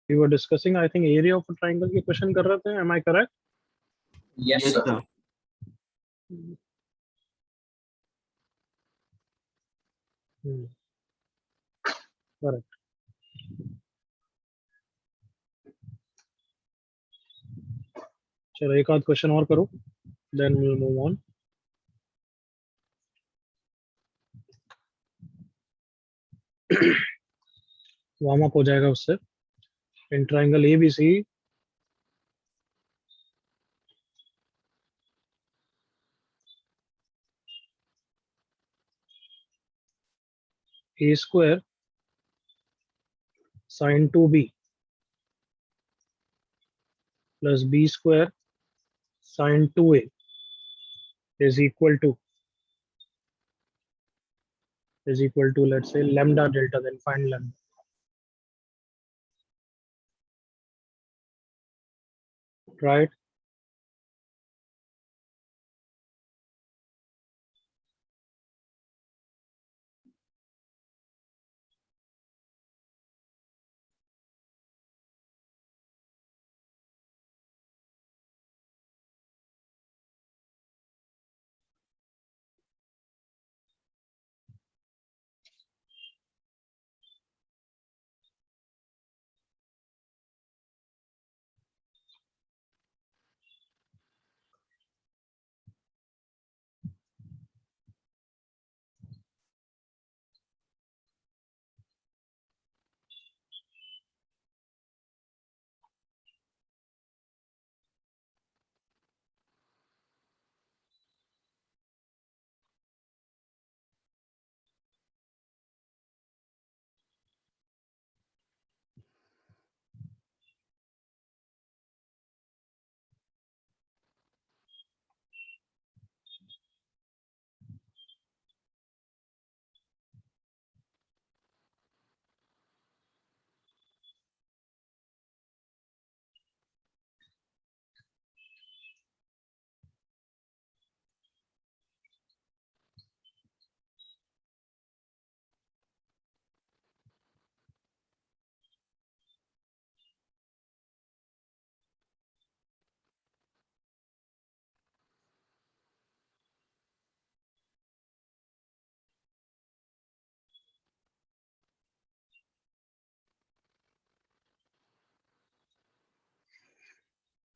We were discussing, I think, area of a triangle के question कर रहे थे. Am I correct? Yes, sir. Correct. चलो एक आध क्वेश्चन और करो, then we'll move on. Warm up हो जाएगा उससे. In triangle ABC, A square sin 2B plus B square sin 2A is equal to let's say lambda delta. Then find lambda. Right?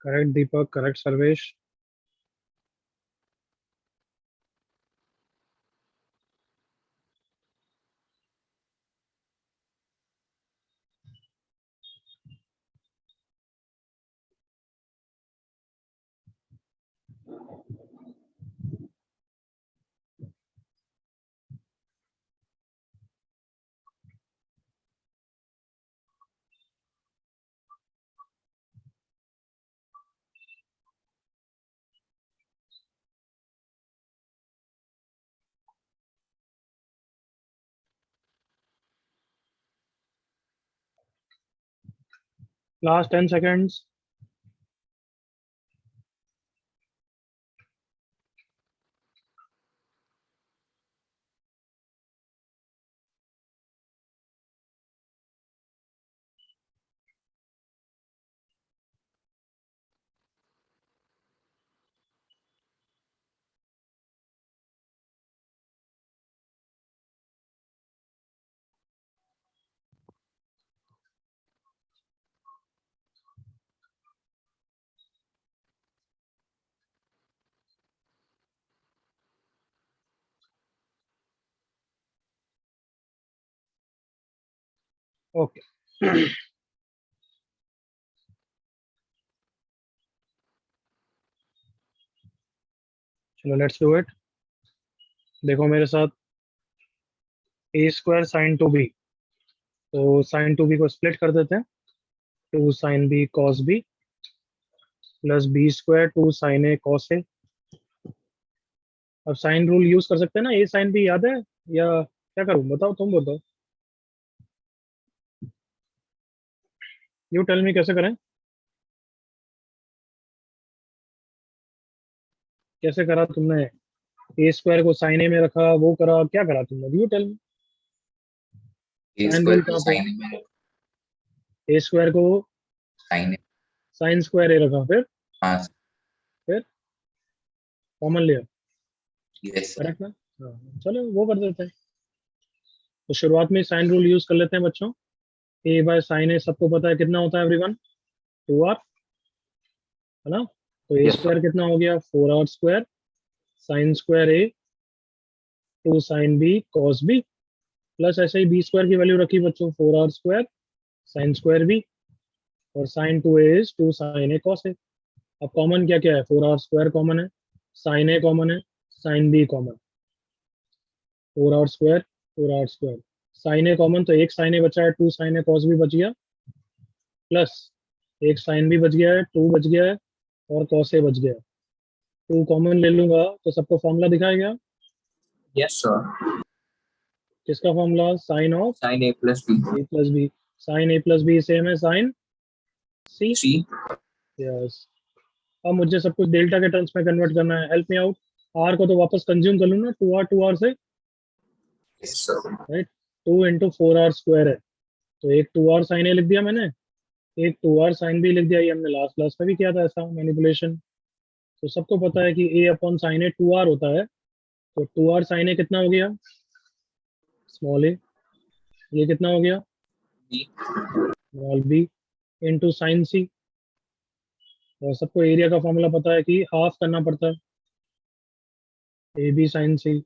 Correct, Deepak. Correct, Sarvesh. Last 10 seconds. Okay. चलो let's do it. देखो मेरे साथ a square sine 2b. तो sign 2b को split कर देते हैं. 2 sine b cos b plus b square 2 sine a cos a. अब साइन रूल यूज कर सकते हैं ना. a साइन b याद है या क्या करूं? बताओ, तुम बताओ. यू टेल मी कैसे करें. कैसे करा तुमने? ए स्क्वायर को साइन ए में रखा, वो करा, क्या करा तुमने? You tell me. A sine square rule को कहाँ पे? sin में ए स्क्वायर को साइन साइन स्क्वायर ए रखा, फिर हाँ कॉमन लिया, यस सर करेक्ट ना? हाँ, चलो वो कर देते हैं। तो शुरुआत में साइन रूल यूज कर लेते हैं बच्चों। ए बाय साइन ए सबको पता है कितना होता है एवरीवन, 2r, है ना? तो ए Yes, स्क्वायर कितना हो गया, 4r square sine square A 2 sine B cos B, plus ऐसे ही बी स्क्वायर की वैल्यू रखी बच्चों, 4r square sine square B, और sine 2a is 2 sine A cos A. अब कॉमन क्या क्या है, 4r स्क्वायर कॉमन है, साइन ए कॉमन है, sine B common, 4r square 4r square, sine A common तो एक साइन ए बचा है, 2 साइन ए कॉस बी बच गया, प्लस एक साइन बी बच गया है, 2 बच गया है, और कॉस ए बच गया है। 2 कॉमन ले लूंगा तो सबको फॉर्मूला दिखाया गया, यस सर किसका formula, sine of sine A plus B, sine A plus B same है साइन सी। सी यस, अब मुझे सब कुछ डेल्टा के टर्म्स में कन्वर्ट करना है, हेल्प मी आउट। आर को तो वापस कंज्यूम कर लूँ ना, 2r से, yes sir right? 2 into 4r square है, तो एक 2r साइन ए लिख दिया मैंने, एक 2r साइन बी लिख दिया, ये हमने लास्ट क्लास में भी किया था ऐसा मैनिपुलेशन। तो सबको पता है कि a upon sine A 2r होता है, तो 2r साइन ए कितना हो गया, स्मॉल ए, ये कितना हो गया, B small B, into sine C, और सबको एरिया का फॉर्मूला पता है कि हाफ करना पड़ता है, A B sine C,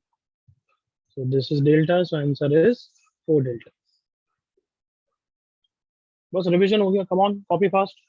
so this is delta, so answer is 4 delta। बस रिवीजन हो गया, come on copy fast.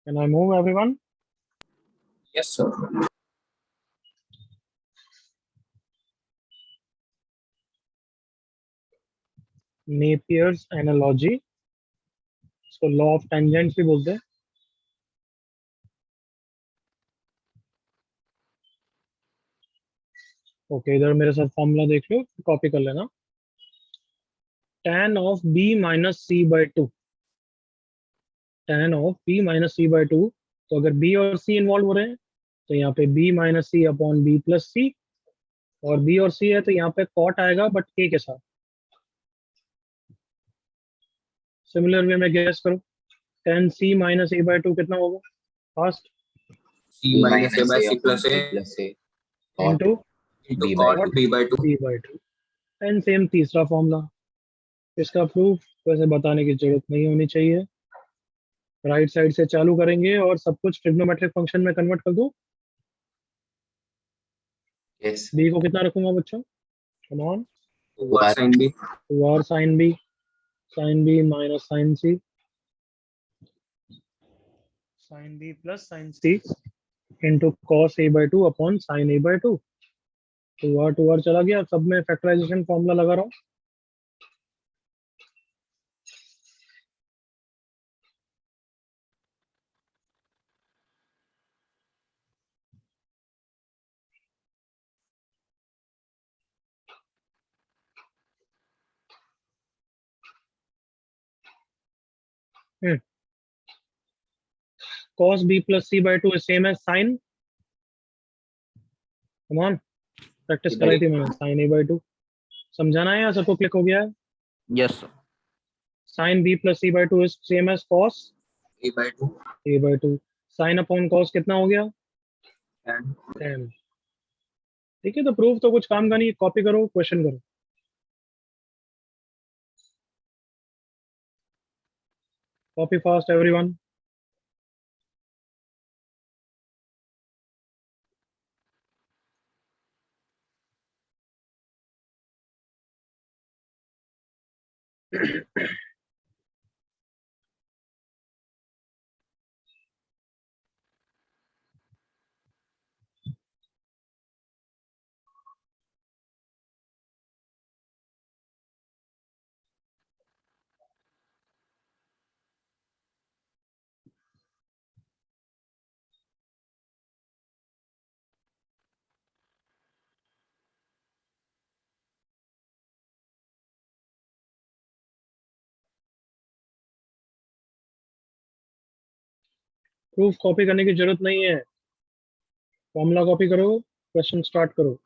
Can I move everyone? Yes sir Napier's analogy, इसको लॉ ऑफ टेंजेंट्स भी बोलते हैं। ओके, इधर मेरे साथ फॉर्मूला देख लो, कॉपी कर लेना। tan of b minus C by two, tan of b minus C by two, तो अगर b और c इन्वॉल्व हो रहे हैं तो यहाँ पे b minus C upon b plus सी, और b और c है तो यहाँ पे कॉट आएगा बट a के साथ। सिमिलर वे में गैस करो, tan c minus a by two कितना होगा, fast, C minus A by C plus A into into cot B by two b by two, and same तीसरा formula. इसका proof वैसे बताने की जरूरत नहीं होनी चाहिए, राइट साइड से चालू करेंगे और सब कुछ ट्रिग्नोमेट्रिक फंक्शन में कन्वर्ट कर दो। यस b को कितना रखूंगा बच्चों, come on, 2r sin b 2r sine B minus sine C, sine B plus sine C, into cos A by two upon sine A by two. 2r चला गया, सब में फैक्टराइजेशन फॉर्मूला लगा रहा हूँ। cos b plus c by 2 is same as sin, come on, practice कराई थी मैंने, sin a by 2 समझाना है या सबको क्लिक हो गया है? Yes sin b plus c by 2 is same as cos a by 2 a by 2, sin upon cos कितना हो गया, and 10। ठीक है, तो प्रूफ तो कुछ काम का नहीं, कॉपी करो, क्वेश्चन करो। Copy fast, everyone. Proof copy करने की जरूरत नहीं है, फॉर्मूला कॉपी करो, क्वेश्चन स्टार्ट करो।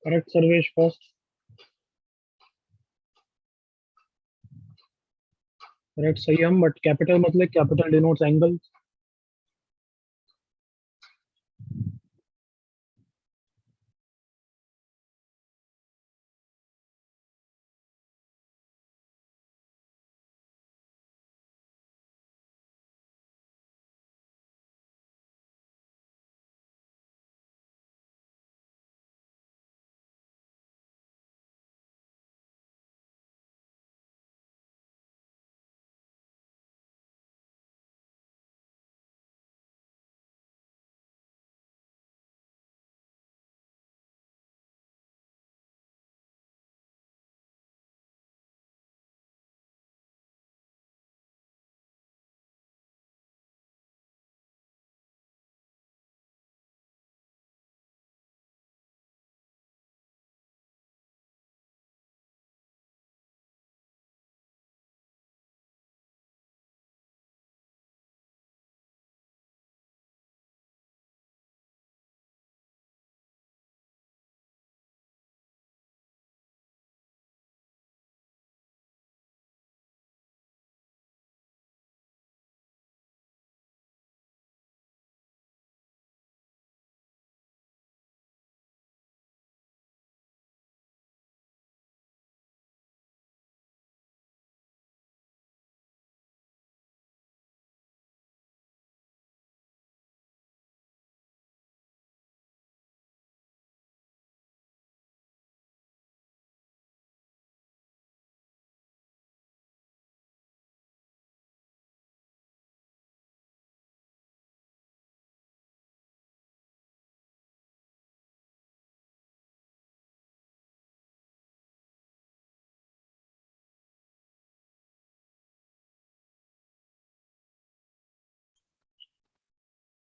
Correct Sarvesh first. करेक्ट संयम, बट कैपिटल मतलब capital denotes angle.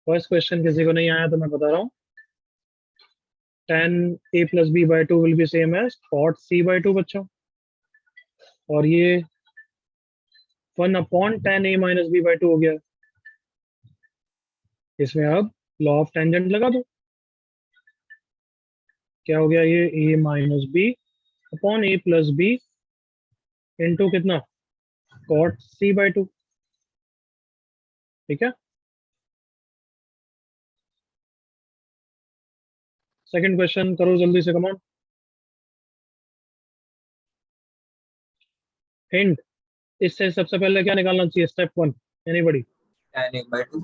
First question किसी को नहीं आया तो मैं बता रहा हूँ। tan a plus b by 2 will be same as cot c by 2 बच्चों। और ये 1 upon tan a minus b by 2 हो गया। इसमें अब लॉ ऑफ टेंजेंट लगा दो। क्या हो गया ये, a minus B upon a plus B into कितना, cot c by 2। ठीक है। सेकंड क्वेश्चन करो जल्दी से, कमान। हिंट, इससे सबसे पहले क्या निकालना चाहिए, step 1, anybody? tan a by 2.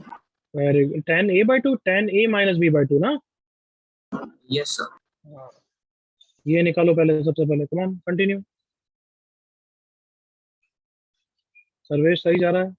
Very good, tan a by 2, tan a minus b by 2 ना? Yes, sir. हाँ, ये निकालो पहले, सबसे पहले। Come on, continue. सर्वेश सही जा रहा है।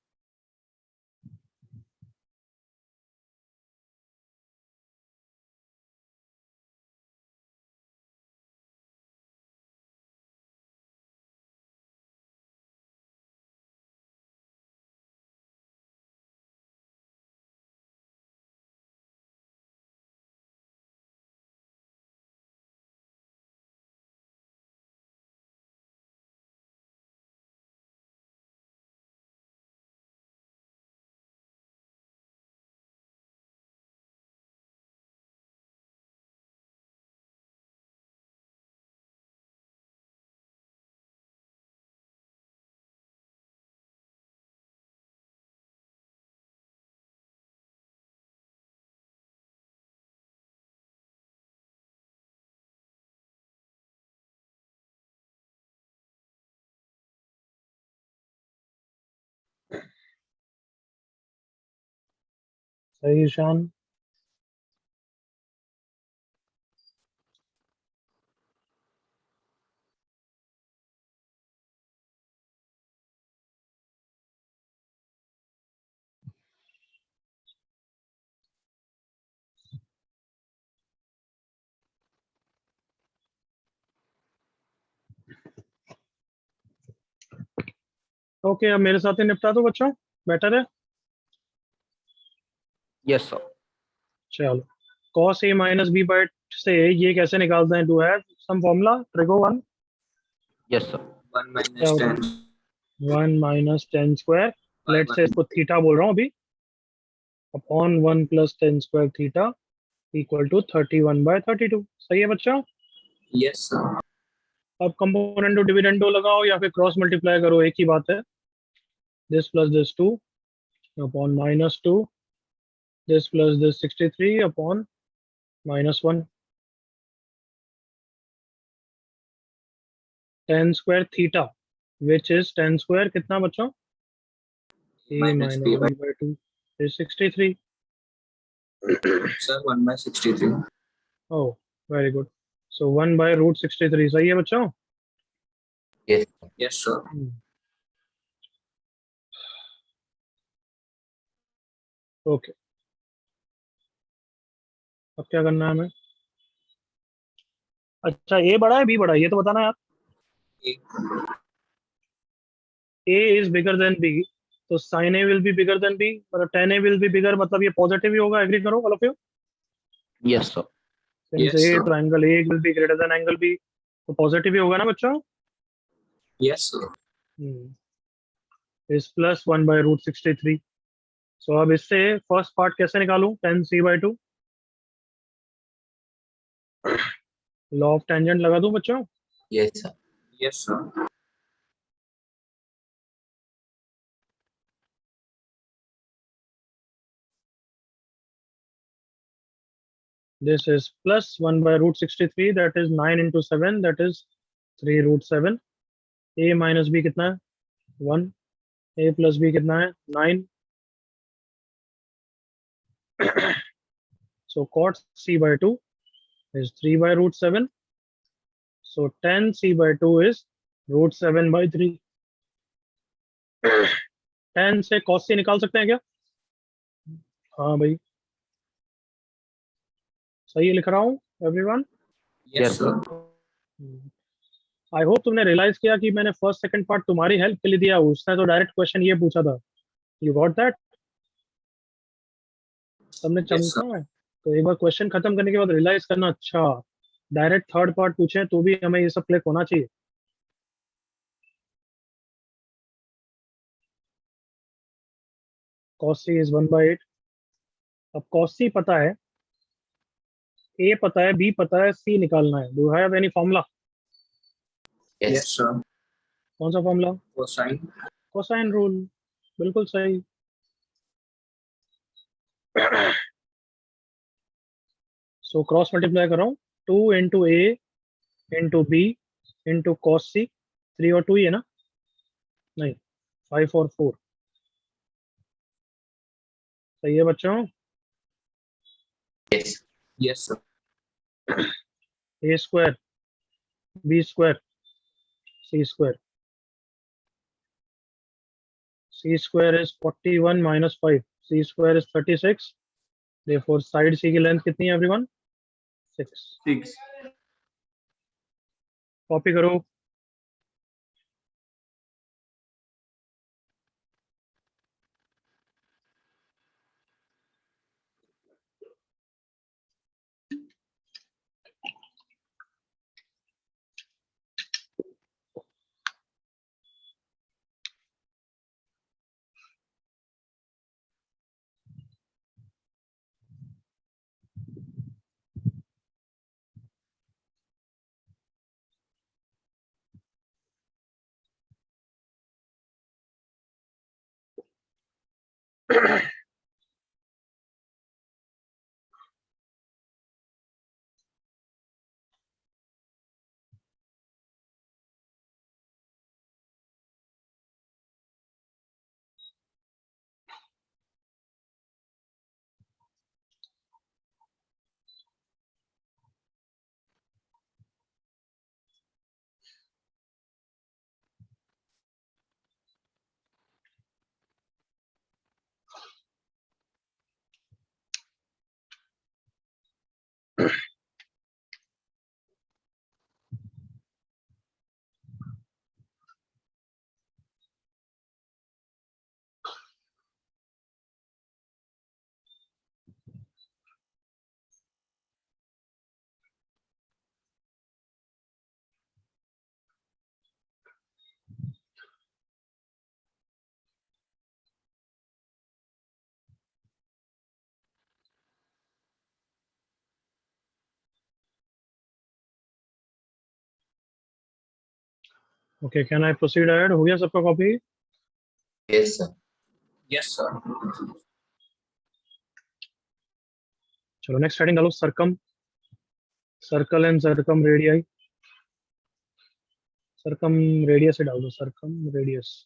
सही ईशान। ओके, अब मेरे साथ ही निपटा दो बच्चों, बेटर है। Yes, sir. चलो, cos a minus b by से ये कैसे निकालते हैं? Do have some formula? Trigo one. Yes, sir. 1 minus 10 1 minus tan square, by let say 1. इसको थीटा बोल रहा हूँ अभी, upon 1 plus tan square theta equal to 31/32। सही है बच्चा? Yes, sir. अब कंपोनेंटो डिविडेंडो लगाओ या फिर क्रॉस मल्टीप्लाई करो, एक ही बात है। This plus this 2 upon minus 2, this plus this 63 upon -1। Ten square theta which is ten square कितना बच्चों? a Minus minus b by b by 2 is 63। sir 1 by 63. Oh, very good. So 1/√63। सही है बच्चों? Yes. Yes, sir. Okay, अब क्या करना है हमें? अच्छा, ए बड़ा है बी बड़ा है, ये तो बताना यार। A. A is bigger than B, तो sine A will be bigger than B, मतलब tan A will be bigger, मतलब ये पॉजिटिव ही होगा। एग्री करो all of you? Yes, sir. Since Yes, A sir. तो angle A will be greater than angle B, तो positive ही होगा ना बच्चों? Yes, sir. Is plus 1/√63। So अब इससे फर्स्ट पार्ट कैसे निकालूं? Tan C by to, law of tangent लगा दूं बच्चों? Yes, sir. Yes, sir. This is plus 1/√63, that is 9 into 7, that is 3√7। a minus b कितना है? 1। a plus b कितना है? 9। So cot c by 2 is 3/√7। So tan c by 2 is √7/3। tan से cos c निकाल सकते हैं क्या? हाँ भाई, सही लिख रहा हूँ everyone? Yes, sir. I hope तुमने रियलाइज किया कि मैंने फर्स्ट सेकंड पार्ट तुम्हारी हेल्प के लिए दिया, उसने तो डायरेक्ट क्वेश्चन ये पूछा था। You got that? सबने Yes, sir. चमका है? तो एक बार क्वेश्चन खत्म करने के बाद रियलाइज करना, अच्छा डायरेक्ट थर्ड पार्ट पूछे तो भी हमें ये सब क्लिक होना चाहिए। cos c is 1/8। अब cos c पता है, a पता है, b पता है, c निकालना है। Do have any formula? Yes. Yes, sir. कौन सा फॉर्मूला? Cosine. Cosine rule. बिल्कुल सही। सो क्रॉस मल्टीप्लाई कर रहा हूँ, 2 इंटू ए इंटू बी इंटू कॉस सी। 3 और 2 ही है ना? नहीं, 5 और 4। सही है बच्चों? Yes. Yes, sir. A square B square C square, C square is 41 minus 5, C square is 36, therefore side C की लेंथ कितनी है एवरीवन? 6। 6. कॉपी करो। Okay, can I proceed ahead? हो गया सबका copy? Yes, sir. Yes, sir. चलो next heading डालो, circum, circle and circumradius. Circumradius से डाल दो, सर्कम रेडियस।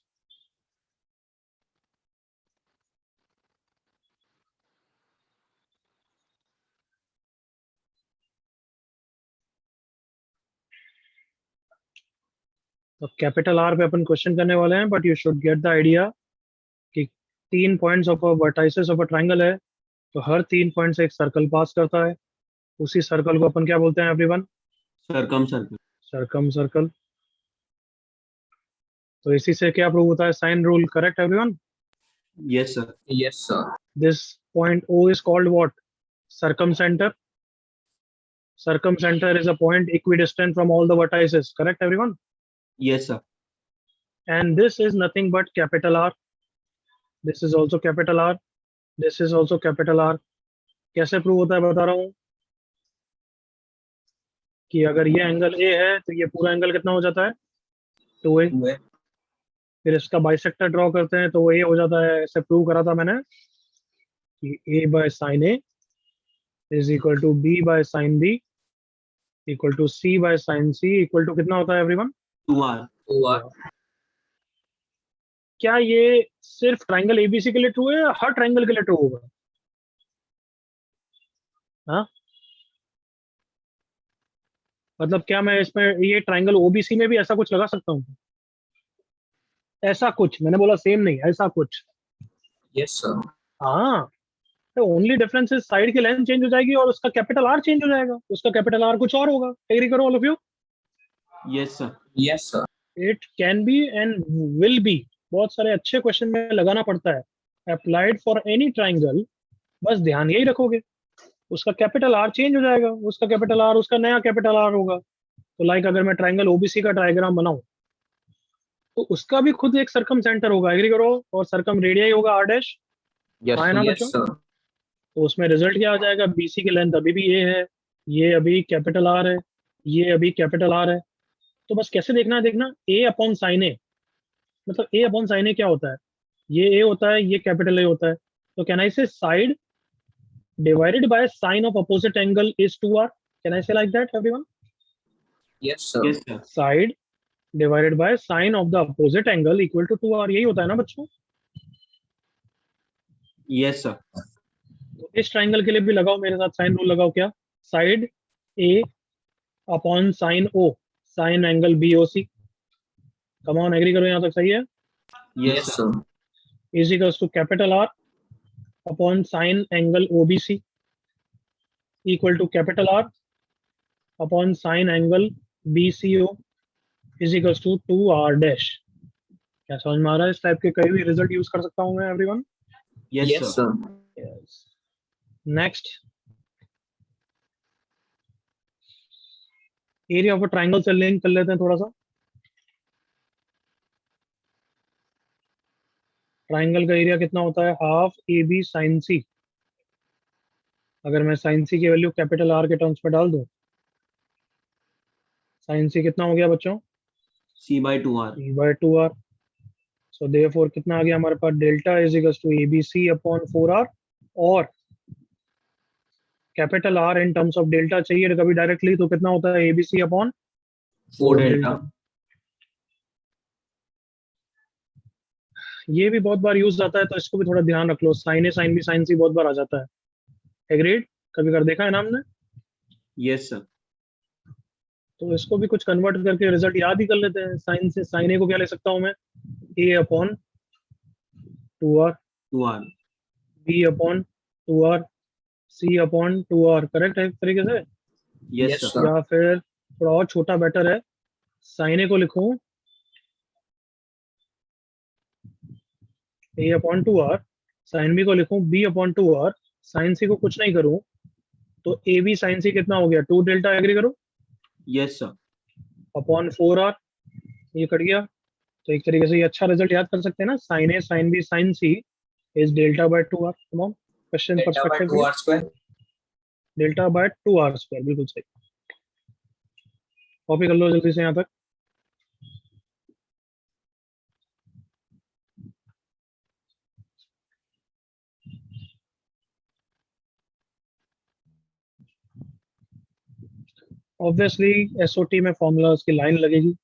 तो कैपिटल आर पे अपन क्वेश्चन करने वाले हैं, but you should get the idea कि 3 points of a vertices of a triangle है, तो हर 3 पॉइंट से एक सर्कल पास करता है। उसी सर्कल को अपन क्या बोलते हैं everyone? Circumcircle. Circumcircle. तो इसी से क्या प्रूव होता है? Sine rule, correct everyone? Yes, sir. Yes, sir. This point O is called what? Circumcenter. Circumcenter is a point equidistant from all the vertices, correct everyone? Yes, sir. And this is nothing but capital R. This is also capital R. This is also capital R. कैसे prove होता है बता रहा हूँ कि अगर ये angle A है तो ये पूरा एंगल कितना हो जाता है? 2A। Where? फिर इसका बाइसेक्टर ड्रॉ करते हैं तो वो A हो जाता है। ऐसे प्रूव करा था मैंने कि A by sine A is equal to B by sine B equal to C by sine C equal to कितना होता है एवरीवन? 2R. Over. क्या ये सिर्फ ट्राइंगल एबीसी के लिए ट्रू है या हर ट्राइंगल के लिए ट्रू होगा? हाँ, मतलब क्या मैं इसमें ये ट्राइंगल ओबीसी में भी ऐसा कुछ लगा सकता हूँ? ऐसा कुछ, मैंने बोला सेम नहीं, ऐसा कुछ। Yes, sir. हाँ, तो ओनली डिफरेंस इज साइड की लेंथ चेंज हो जाएगी और उसका कैपिटल आर चेंज हो जाएगा, उसका कैपिटल आर कुछ और होगा। एग्री करो all of you? Yes, sir. Yes, sir. It can be and will be, बहुत सारे अच्छे क्वेश्चन में लगाना पड़ता है, अप्लाइड फॉर एनी ट्राइंगल। बस ध्यान यही रखोगे, उसका कैपिटल आर चेंज हो जाएगा, उसका कैपिटल आर उसका नया कैपिटल आर होगा। तो लाइक अगर मैं ट्राइंगल ओबीसी का डायग्राम बनाऊं तो उसका भी खुद एक सर्कम सेंटर होगा, एग्री करो, और सर्कम रेडियस होगा आर डैश। Yes, हाँ है ना yes, बच्चों? sir. तो उसमें रिजल्ट क्या आ जाएगा? बीसी की लेंथ अभी भी ए है, ये अभी कैपिटल आर है, ये अभी कैपिटल आर है। तो बस कैसे देखना है, देखना ए अपॉन साइन ए, मतलब ए अपॉन साइन ए क्या होता है? ये ए होता है, ये कैपिटल ए होता है। तो can I say side divided by sine of opposite angle is 2r? Can I say like that everyone? Yes, sir. Yes, sir. Side divided by sine of the opposite angle equal to 2r, यही होता है ना बच्चों? Yes, sir. तो इस triangle के लिए भी लगाओ मेरे साथ साइन रूल लगाओ। क्या? Side A upon sine O, sine angle B O C. Come on, agree करो, यहाँ तक सही है? Yes, Yes, sir. sir. Is equals to capital R upon sine angle O B C equal to capital R upon sine angle B C O is equals to 2r dash. क्या समझ में आ रहा है? इस टाइप के कई भी result use कर सकता हूँ मैं everyone. Yes, Yes, sir. sir. Yes. Next, area of a triangle से लिंक कर लेते हैं थोड़ा सा। ट्राइंगल का एरिया कितना होता है? हाफ ए बी साइन सी। अगर मैं साइन सी की वैल्यू कैपिटल आर के टर्म्स में डाल दूं, साइन सी कितना हो गया बच्चों? C/2R. c/2r। सो देयरफॉर कितना आ गया हमारे पास? Delta is equal to A B C upon 4r। और capital R in terms of delta चाहिए कभी डायरेक्टली, तो कितना होता है? A B C upon 4 4 delta. Delta. ये भी बहुत बार यूज आता है, तो इसको भी थोड़ा ध्यान रख लो। Sign A sine B sine सी बहुत बार आ जाता है। एग्रीड? कभी कर देखा है नाम ने? Yes, sir. तो इसको भी कुछ कन्वर्ट करके रिजल्ट याद ही कर लेते हैं। साइन से साइन ए को क्या ले सकता हूँ मैं? A upon 2r, 2R. B upon 2r, C upon 2r। Correct है एक तरीके से? Yes, Yes, sir. sir. या फिर थोड़ा और छोटा बेटर है, साइन ए को लिखूं ए अपॉन 2r, साइन बी को लिखूं बी अपॉन 2r, साइन सी को कुछ नहीं करूं, तो ए बी साइन सी कितना हो गया? 2 डेल्टा। एग्री करो? Yes, sir. अपॉन 4r, ये कट गया। तो एक तरीके से ये अच्छा रिजल्ट याद कर सकते हैं ना, sine A sine B sine C is delta by 2r। तमाम question Delta by perspective 2R square. Delta by 2r square, बिल्कुल सही। कॉपी कर लो जल्दी से यहाँ तक। ऑब्वियसली एसओटी में फॉर्मूलाज की लाइन लगेगी।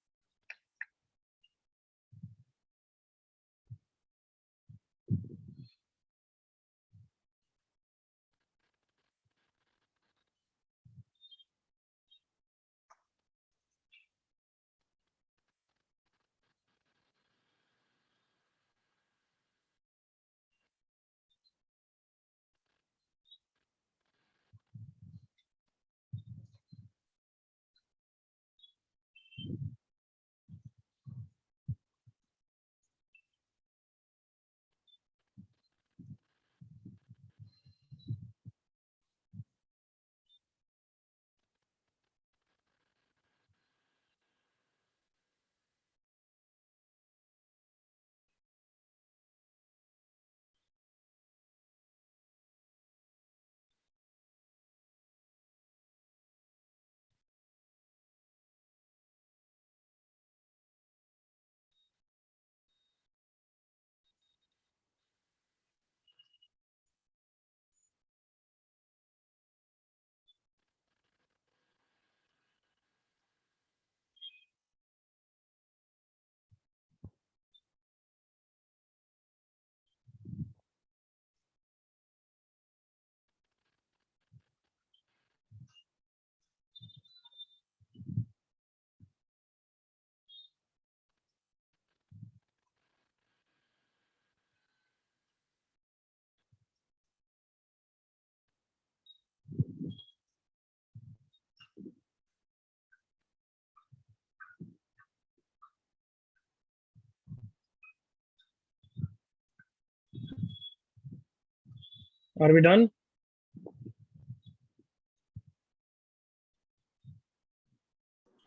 Are we done?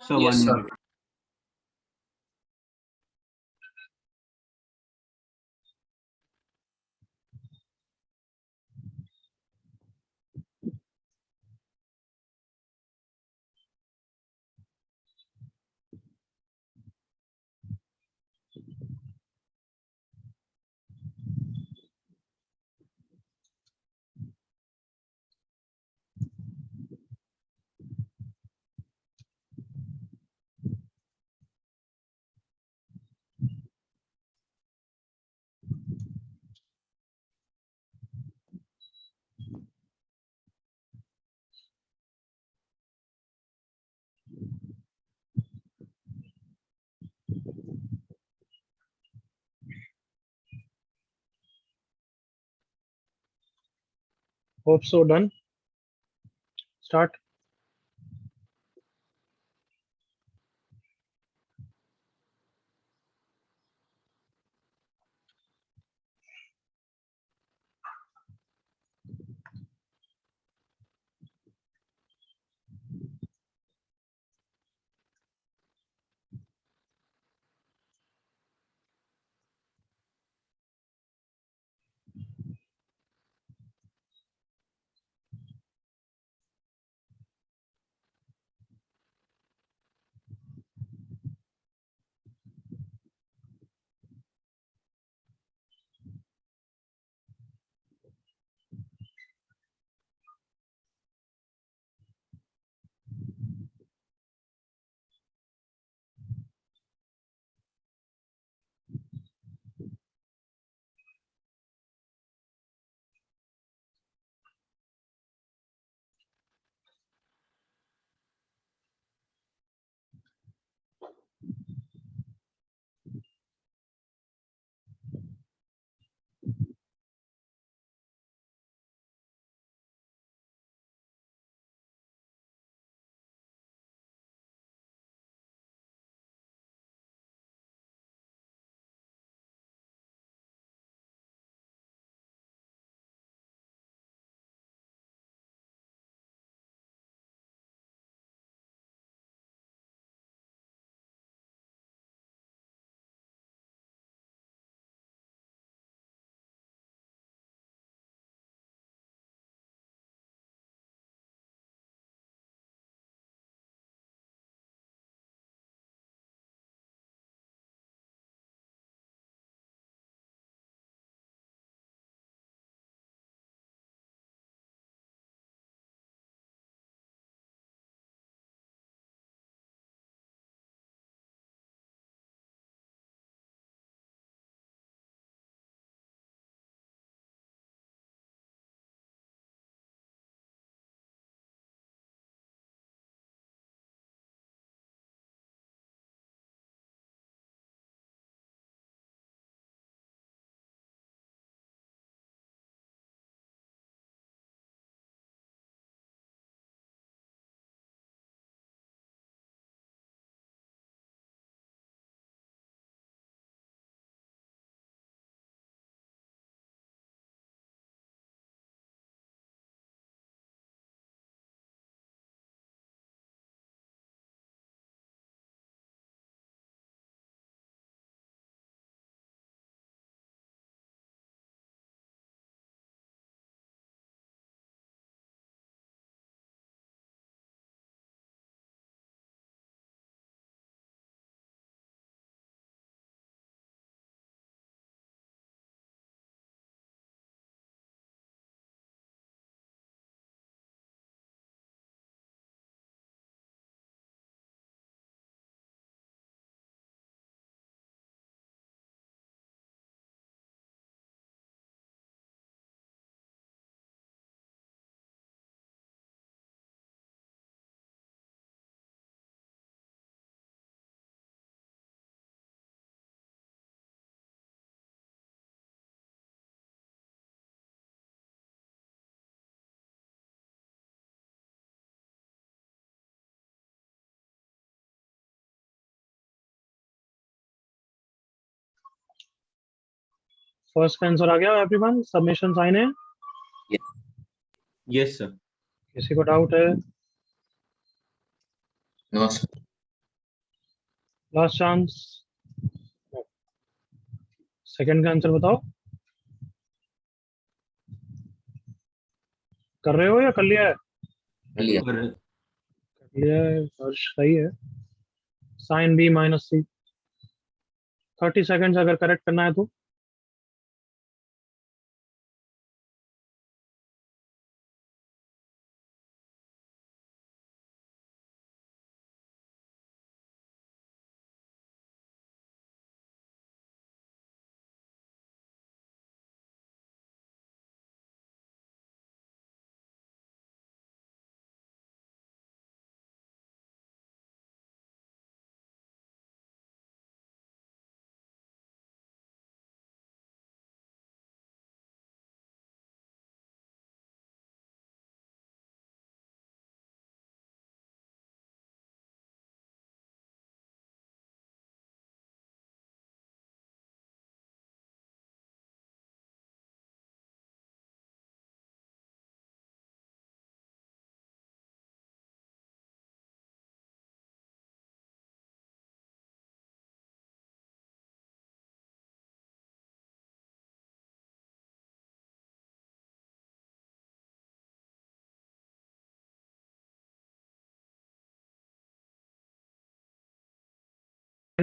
Sir, Yes, 1 sir. minute. Hope so done start first answer आ गया एवरीवन सबमिशन साइन है Yes, sir. किसी को डाउट है No, sir. Last chance second का आंसर बताओ कर रहे हो या कर लिया है Clear. Correct. कर लिया है हर्ष सही है साइन बी माइनस सी 30 सेकंड्स अगर करेक्ट करना है तो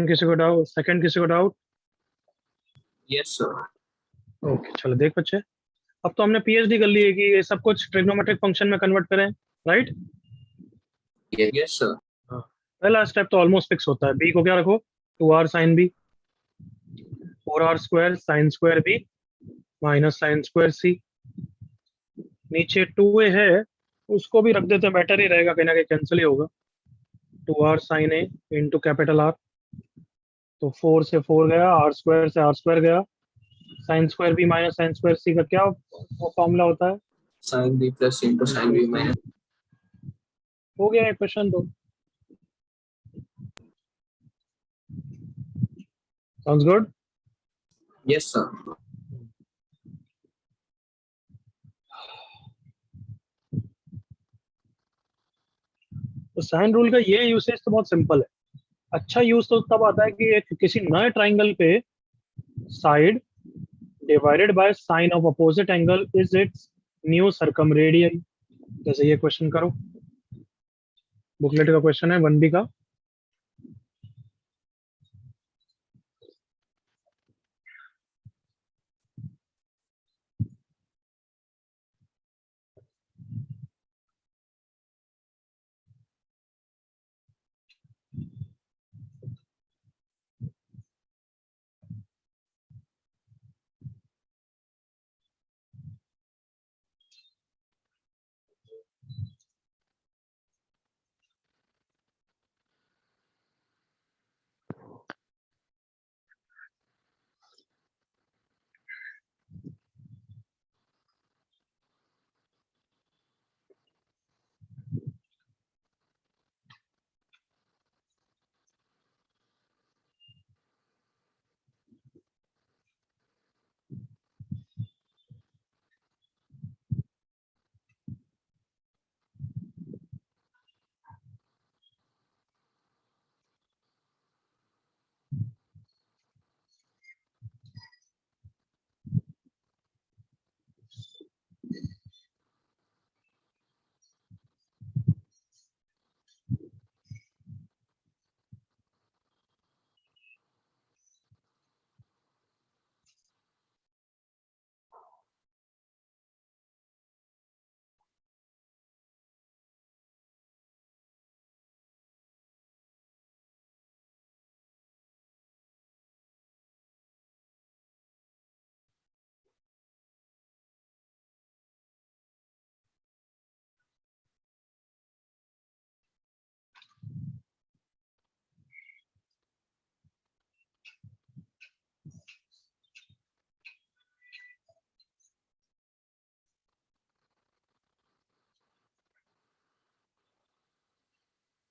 किसी को डाउट? सेकंड किसी को डाउट? Yes, sir. ओके, चलो देख बच्चे, अब तो हमने पीएचडी कर ली है कि ये सब कुछ ट्रिग्नोमेट्रिक फंक्शन में कन्वर्ट करें, राइट? Yes, sir. हाँ, पहला स्टेप तो ऑलमोस्ट फिक्स होता है। बी को क्या रखो? 2r sine B, 4r square sine square B minus sine square C. नीचे 2a है, उसको भी रख देते हैं, बेटर ही रहेगा, कहीं ना कहीं कैंसिल ही होगा। 2r sine A into capital R, तो 4 से 4 गया, आर स्क्वायर से आर स्क्वायर गया, sine square B minus sine square C का क्या वो फॉर्मूला होता है? Sin B plus into sin B minus. हो गया क्वेश्चन तो। Sounds good. Yes, sir. तो साइन रूल का ये यूसेज तो बहुत सिंपल है। अच्छा यूज तो तब आता है कि एक किसी नए ट्राइंगल पे side divided by sine of opposite angle is its new circumradius. जैसे ये क्वेश्चन करो, बुकलेट का क्वेश्चन है 1B का।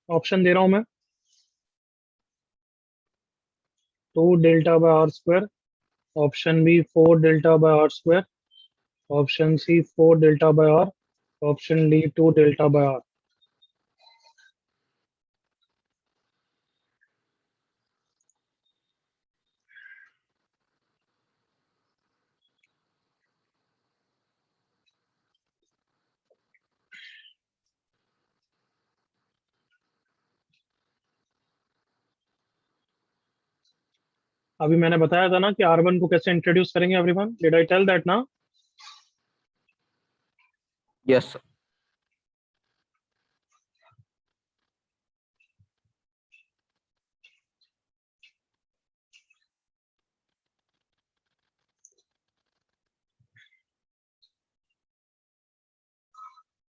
ऑप्शन दे रहा हूं मैं। 2 delta by r square, option B 4 delta by r square, option C 4 delta by r, option D 2 delta by r। अभी मैंने बताया था ना कि R1 को कैसे इंट्रोड्यूस करेंगे everyone, did I tell that ना? Yes, sir.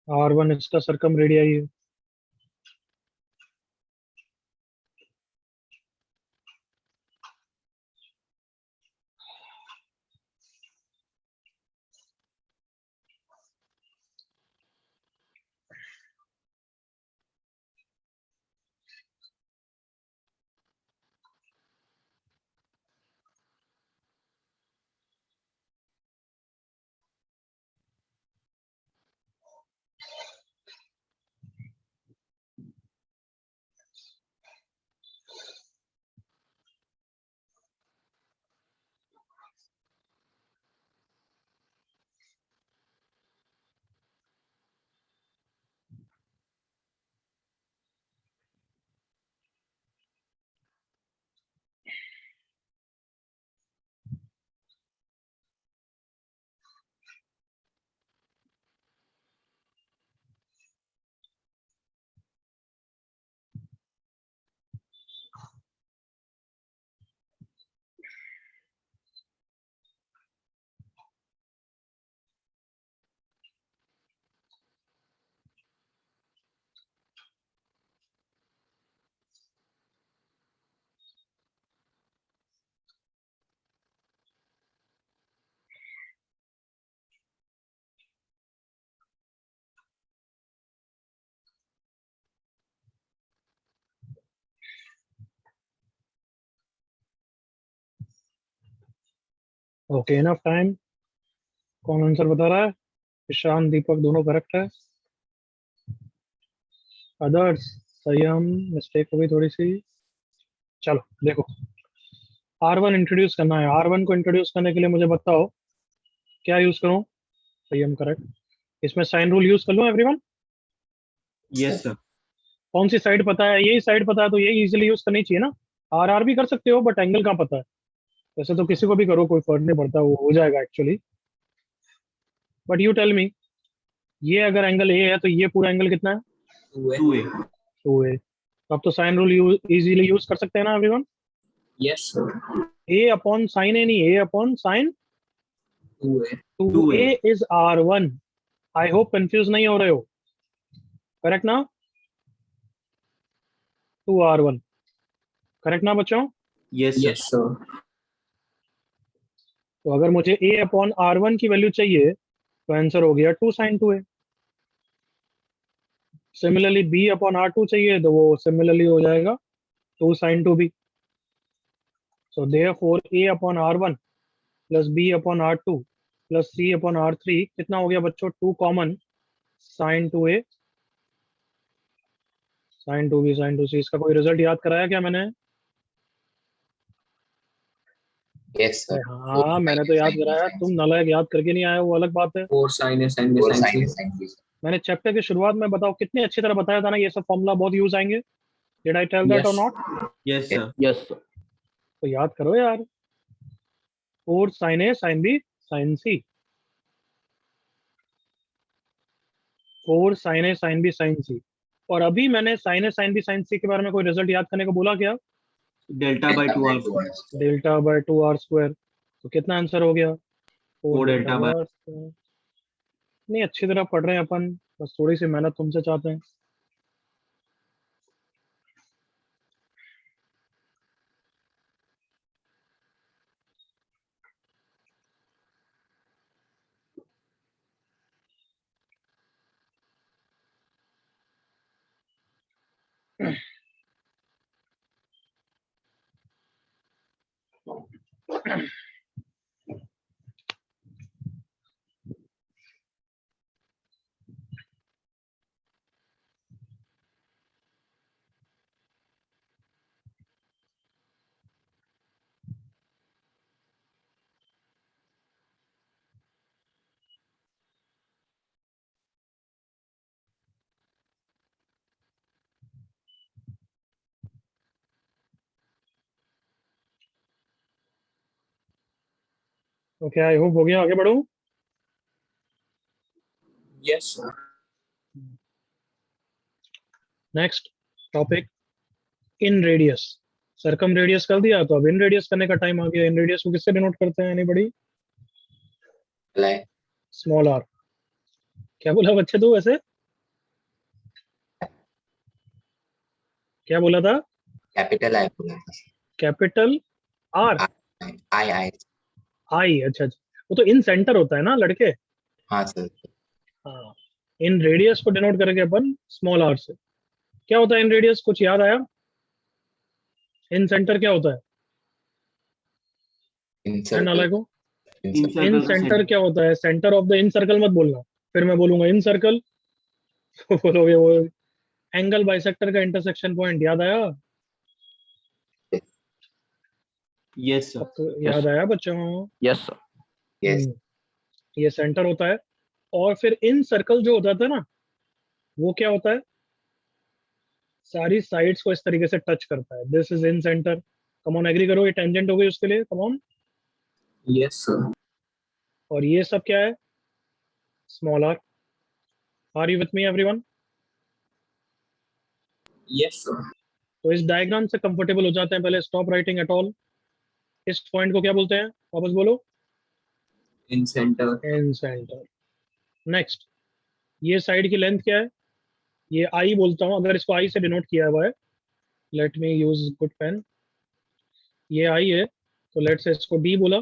R1 इसका सरकम रेडियाई है। Okay, enough time. कौन आंसर बता रहा है? ईशान, दीपक दोनों करेक्ट है। अदर्स? संयम, मिस्टेक हो गई थोड़ी सी। चलो देखो, R1 इंट्रोड्यूस करना है। R1 को इंट्रोड्यूस करने के लिए मुझे बताओ क्या यूज करूं। संयम करेक्ट। इसमें साइन रूल यूज कर लूं एवरीवन? Yes, sir. कौन सी साइड पता है? यही साइड पता है तो यही इजीली यूज करनी चाहिए ना। RR भी कर सकते हो बट एंगल कहाँ पता है। वैसे तो किसी को भी करो, कोई फर्क नहीं पड़ता, वो हो जाएगा actually. But you tell me, ये अगर एंगल ए है तो ये पूरा एंगल कितना है? 2A. 2A. तो ए। अब तो साइन रूल इजीली यूज कर सकते हैं ना everyone? Yes, sir. A upon sine A नहीं, A upon sine 2A. 2A is R1। I hope confuse नहीं हो रहे हो। करेक्ट ना? 2R1 करेक्ट ना बच्चों? Yes, sir. Yes, sir. तो अगर मुझे A अपॉन R1 की वैल्यू चाहिए तो आंसर हो गया 2 sign 2A। Similarly B upon R2 चाहिए तो वो सिमिलरली हो जाएगा 2 sine 2B। So therefore A upon R1 plus B upon R2 plus C upon R3 कितना हो गया बच्चों? 2 common sign 2A sign 2B sign 2C। इसका कोई रिजल्ट याद कराया क्या मैंने? Yes, sir. हाँ, मैंने तो याद कराया, तुम नालायक याद करके नहीं आए, वो अलग बात है। 4 sin A, sin B, Four sin sin C. A, sin B. मैंने चैप्टर की शुरुआत में बताओ कितनी अच्छी तरह बताया था ना, ये सब फॉर्मूला बहुत यूज आएंगे। डिड आई टेल दैट और Yes. Not? Yes, sir. Yes, sir. तो याद करो यार। 4 sign A sine B sine C. 4 sign A sine B sine C. और अभी मैंने sign A sine B sine सी के बारे में कोई रिजल्ट याद करने को बोला क्या? Delta by 2R. Delta by 2R square. तो कितना आंसर हो गया? 4 4 delta delta by. By R square. नहीं, अच्छी तरह पढ़ रहे हैं अपन, बस थोड़ी सी मेहनत तुमसे चाहते हैं। ओके, आई होप हो गया। आगे बढ़ूं? Yes, sir. Next topic, inradius. Circumradius कर दिया तो अब इन रेडियस करने का टाइम आ गया। इन रेडियस को किससे डिनोट करते हैं? एनीबॉडी? Like small R. क्या बोला बच्चे तू वैसे? क्या बोला था? capital I बोला था sir. Capital R? I. आई? अच्छा अच्छा, वो तो इन सेंटर होता है ना लड़के। हाँ sir. हाँ, इन रेडियस को डिनोट करके अपन स्मॉल आर से। क्या होता है इन रेडियस? कुछ याद आया? इन सेंटर क्या होता है? In है circle. नालायक को? In In circle. In circle. Centre क्या होता है? Centre of the in circle मत बोलना, फिर मैं बोलूंगा इन सर्कल तो बोलोगे वो एंगल बाइसेक्टर का इंटरसेक्शन पॉइंट। याद आया? Yes, sir. अब तो याद आया बच्चों? Yes, sir. Yes. ये सेंटर होता है। और फिर इन सर्कल जो होता था ना, वो क्या होता है? सारी साइड्स को इस तरीके से टच करता है। This is incentre. Come on, agree करो, ये टेंजेंट हो गई उसके लिए। Come on. Yes, sir. और ये सब क्या है? Small R. Are you with me everyone? Yes, sir. तो इस डायग्राम से कंफर्टेबल हो जाते हैं। पहले स्टॉप राइटिंग एट ऑल। इस पॉइंट को क्या बोलते हैं? वापस बोलो। In center. In centre. Next, ये साइड की लेंथ क्या है? ये आई बोलता हूँ, अगर इसको आई से डिनोट किया हुआ है। Let me use good pen. ये आई है तो लेट से इसको डी बोला,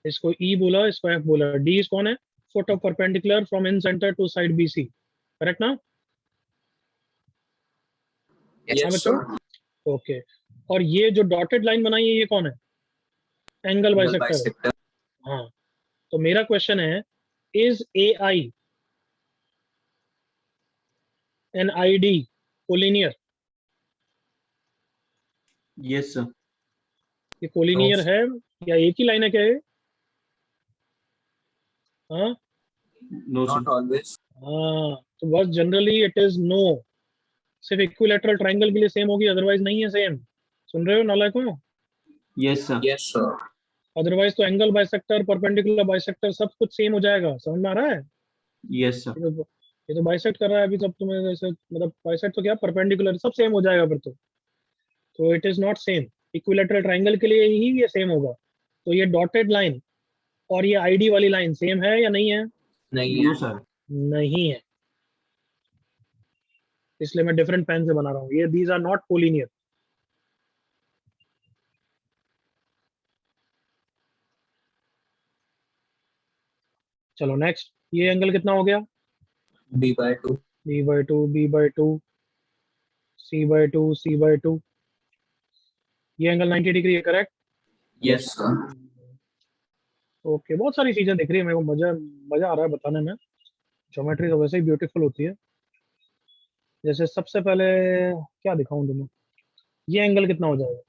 इसको ई बोला, इसको एफ बोला। डी इज कौन है? Foot of perpendicular from incentre to side B C. Correct ना? हाँ Yes, बच्चों? sir. ओके। और ये जो डॉटेड लाइन बनाई है ये कौन है? एंगल Angle बाइसेक्टर है। bisector. हाँ, तो मेरा क्वेश्चन है, is A I and I D collinear? Yes, sir. ये कोलिनियर No. है या एक ही लाइन है क्या ये? हाँ No, sir. Not always. हाँ, तो बस जनरली इट इज नो। सिर्फ इक्विलैटरल ट्रायंगल के लिए सेम होगी, अदरवाइज नहीं है सेम। सुन रहे हो नालायकों? Yes, sir. Yes, sir. Otherwise तो एंगल बाइसेक्टर, परपेंडिकुलर बाइसेक्टर सब कुछ सेम हो जाएगा। समझ में आ रहा है? Yes, sir. ये तो बाइसेक्ट कर रहा है अभी, सब तुम्हें जैसे मतलब बाइसेक्ट तो क्या, परपेंडिकुलर सब सेम हो जाएगा फिर तो it is not same. Equilateral triangle के लिए ही ये सेम होगा। तो ये डॉटेड लाइन और ये आईडी वाली लाइन सेम है या नहीं है? नहीं No, है। sir. नहीं है, इसलिए मैं डिफरेंट पेन से बना रहा हूँ। ये दीज आर नॉट कोलिनियर। चलो नेक्स्ट, ये एंगल कितना हो गया? B/2. b/2, b/2, c/2, c/2। ये एंगल 90 डिग्री है, करेक्ट? Yes, sir. ओके, बहुत सारी चीजें दिख रही है मेरे को, मजा मजा आ रहा है बताने में। ज्योमेट्री तो वैसे ही ब्यूटीफुल होती है। जैसे सबसे पहले क्या दिखाऊं तुम्हें, ये एंगल कितना हो जाएगा?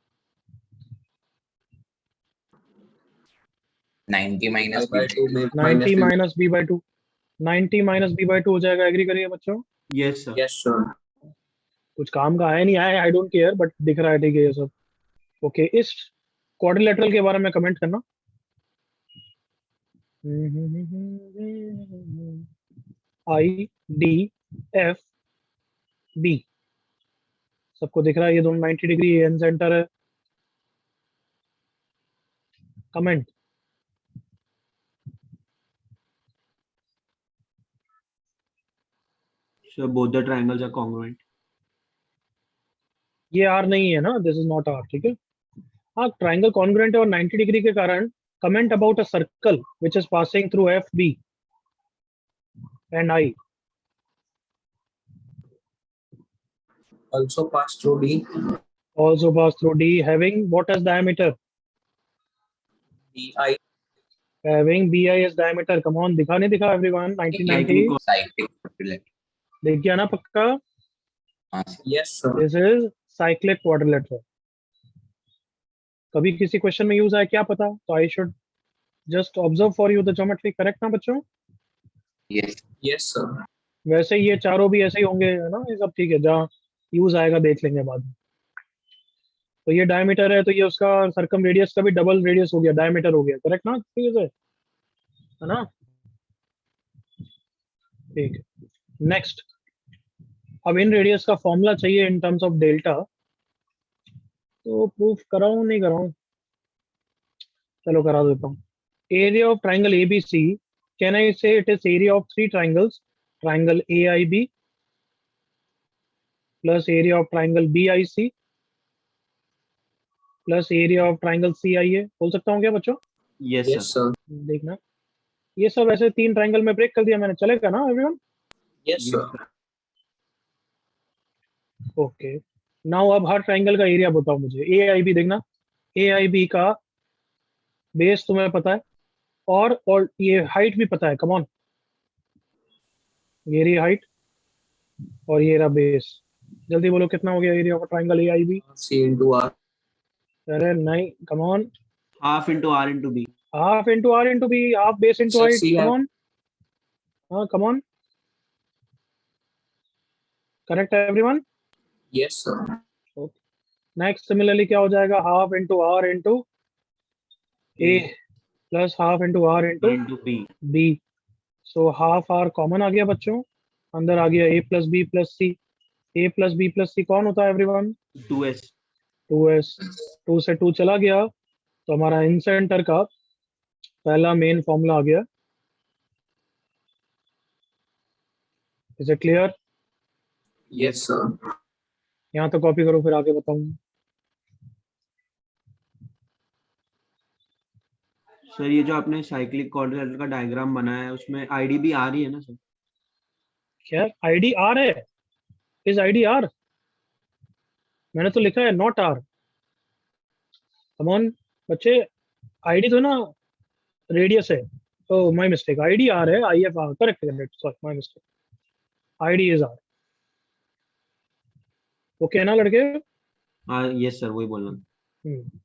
90 minus I/2 में 90 -B. Minus b/2, 90 minus b/2 हो जाएगा। एग्री करिए बच्चों? Yes, sir. Yes, sir. कुछ काम का है नहीं आया, आई डोंट केयर, बट दिख रहा है, ठीक है ये सब। ओके, इस क्वाड्रिलेटरल के बारे में कमेंट करना। आई डी एफ बी, सबको दिख रहा है ये दोनों 90 डिग्री एन सेंटर है? Comment. So both the triangles are congruent. ये आर नहीं है ना, दिस इज नॉट आर, ठीक है। हाँ, ट्राइंगल कॉन्ग्रुएंट है और 90 डिग्री के कारण। Comment about a circle which is passing through F B and I. Also pass through D. also pass through D, having what as diameter? DI. having BI as diameter। come on, दिखा नहीं दिखा everyone? 1990 Cyclic cyclic quadrilateral. दिख गया ना पक्का? हाँ sir. Yes, sir. This is cyclic quadrilateral. कभी किसी क्वेश्चन में यूज आया क्या पता, तो I should just observe for you the geometry. Correct ना बच्चों? Yes. Yes, sir. वैसे ये चारों भी ऐसे ही होंगे, है ना? ये सब ठीक है, जहाँ यूज आएगा देख लेंगे बाद में। तो ये डायमीटर है, तो ये उसका सर्कम रेडियस का भी डबल रेडियस हो गया, डायमीटर हो गया। करेक्ट ना? ठीक है ना? ठीक है, नेक्स्ट। अब इन रेडियस का फॉर्मूला चाहिए इन टर्म्स ऑफ डेल्टा, तो प्रूफ कराऊं नहीं कराऊं? चलो करा देता हूँ। Area of triangle ABC, can I say it is area of 3 triangles, triangle AIB plus area of triangle BIC plus area of triangle CIA. बोल सकता हूँ क्या बच्चों? Yes, Yes, sir. sir. देखना, ये सब ऐसे 3 ट्राइंगल में ब्रेक कर दिया मैंने, चलेगा ना everyone? Yes, sir. Okay, now अब हर ट्राइंगल का एरिया बताओ मुझे। ए आई बी देखना, ए आई बी का बेस तुम्हें पता है, और ये हाइट भी पता है। कम ऑन, ये रही हाइट और ये रहा बेस। जल्दी बोलो कितना हो गया area of triangle A I B? C into R. अरे नहीं, come on. Half into R into B. Half into R into B, half base into Sir, height. C come R. On, हाँ come on. Correct है everyone? Yes, sir. Next similarly क्या हो जाएगा? Half into R into A A plus half into R into into B. B. So half R common आ गया बच्चों, अंदर आ गया ए प्लस बी प्लस सी। ए प्लस बी प्लस सी कौन होता है एवरीवन? 2S. 2s। 2 से 2 चला गया, तो हमारा इन सेंटर का पहला मेन फॉर्मूला आ गया। Is it clear? Yes, sir. यहाँ तो कॉपी करो, फिर आगे बताऊंगा। सर ये जो आपने साइक्लिक क्वाड्रिलेटरल का डायग्राम बनाया है उसमें आईडी भी आ रही है ना सर? क्या आईडी आर है? Is ID R? मैंने तो लिखा है नॉट आर। कम ऑन बच्चे, आईडी तो ना रेडियस है, oh my mistake, ID R है, IF R, correct correct, sorry my mistake, ID is R. Okay ना लड़के? हाँ यस सर, वही बोलना। Hmm,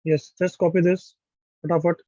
yes just copy this फटाफट।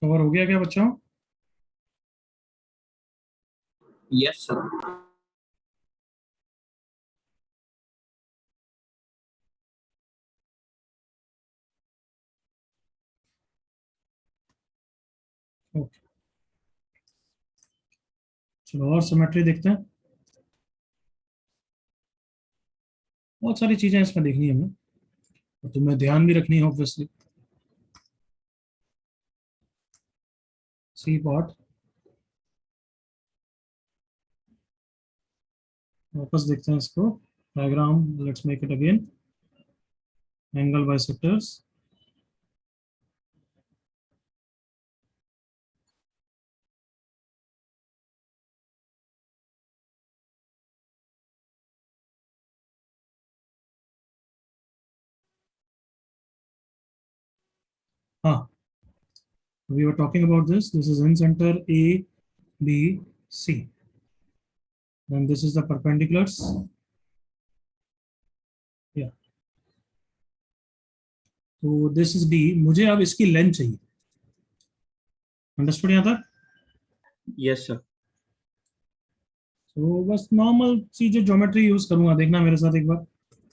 कवर हो गया क्या बच्चों? Yes, sir. ओके, चलो और सिमेट्री देखते हैं। बहुत सारी चीजें इसमें देखनी है हमें, और तुम्हें ध्यान भी रखनी है ऑब्वियसली। सी पार्ट, वापस देखते हैं इसको, diagram, let's make it again, angle bisectors. हाँ, we were talking about this. This is in center A, B, C. Then this is the perpendiculars. Yeah. तो this is D. मुझे अब इसकी length चाहिए। अंडरस्टूड यहाँ तक? Yes sir. तो बस नॉर्मल चीजें ज्योमेट्री यूज करूंगा, देखना मेरे साथ एक बार।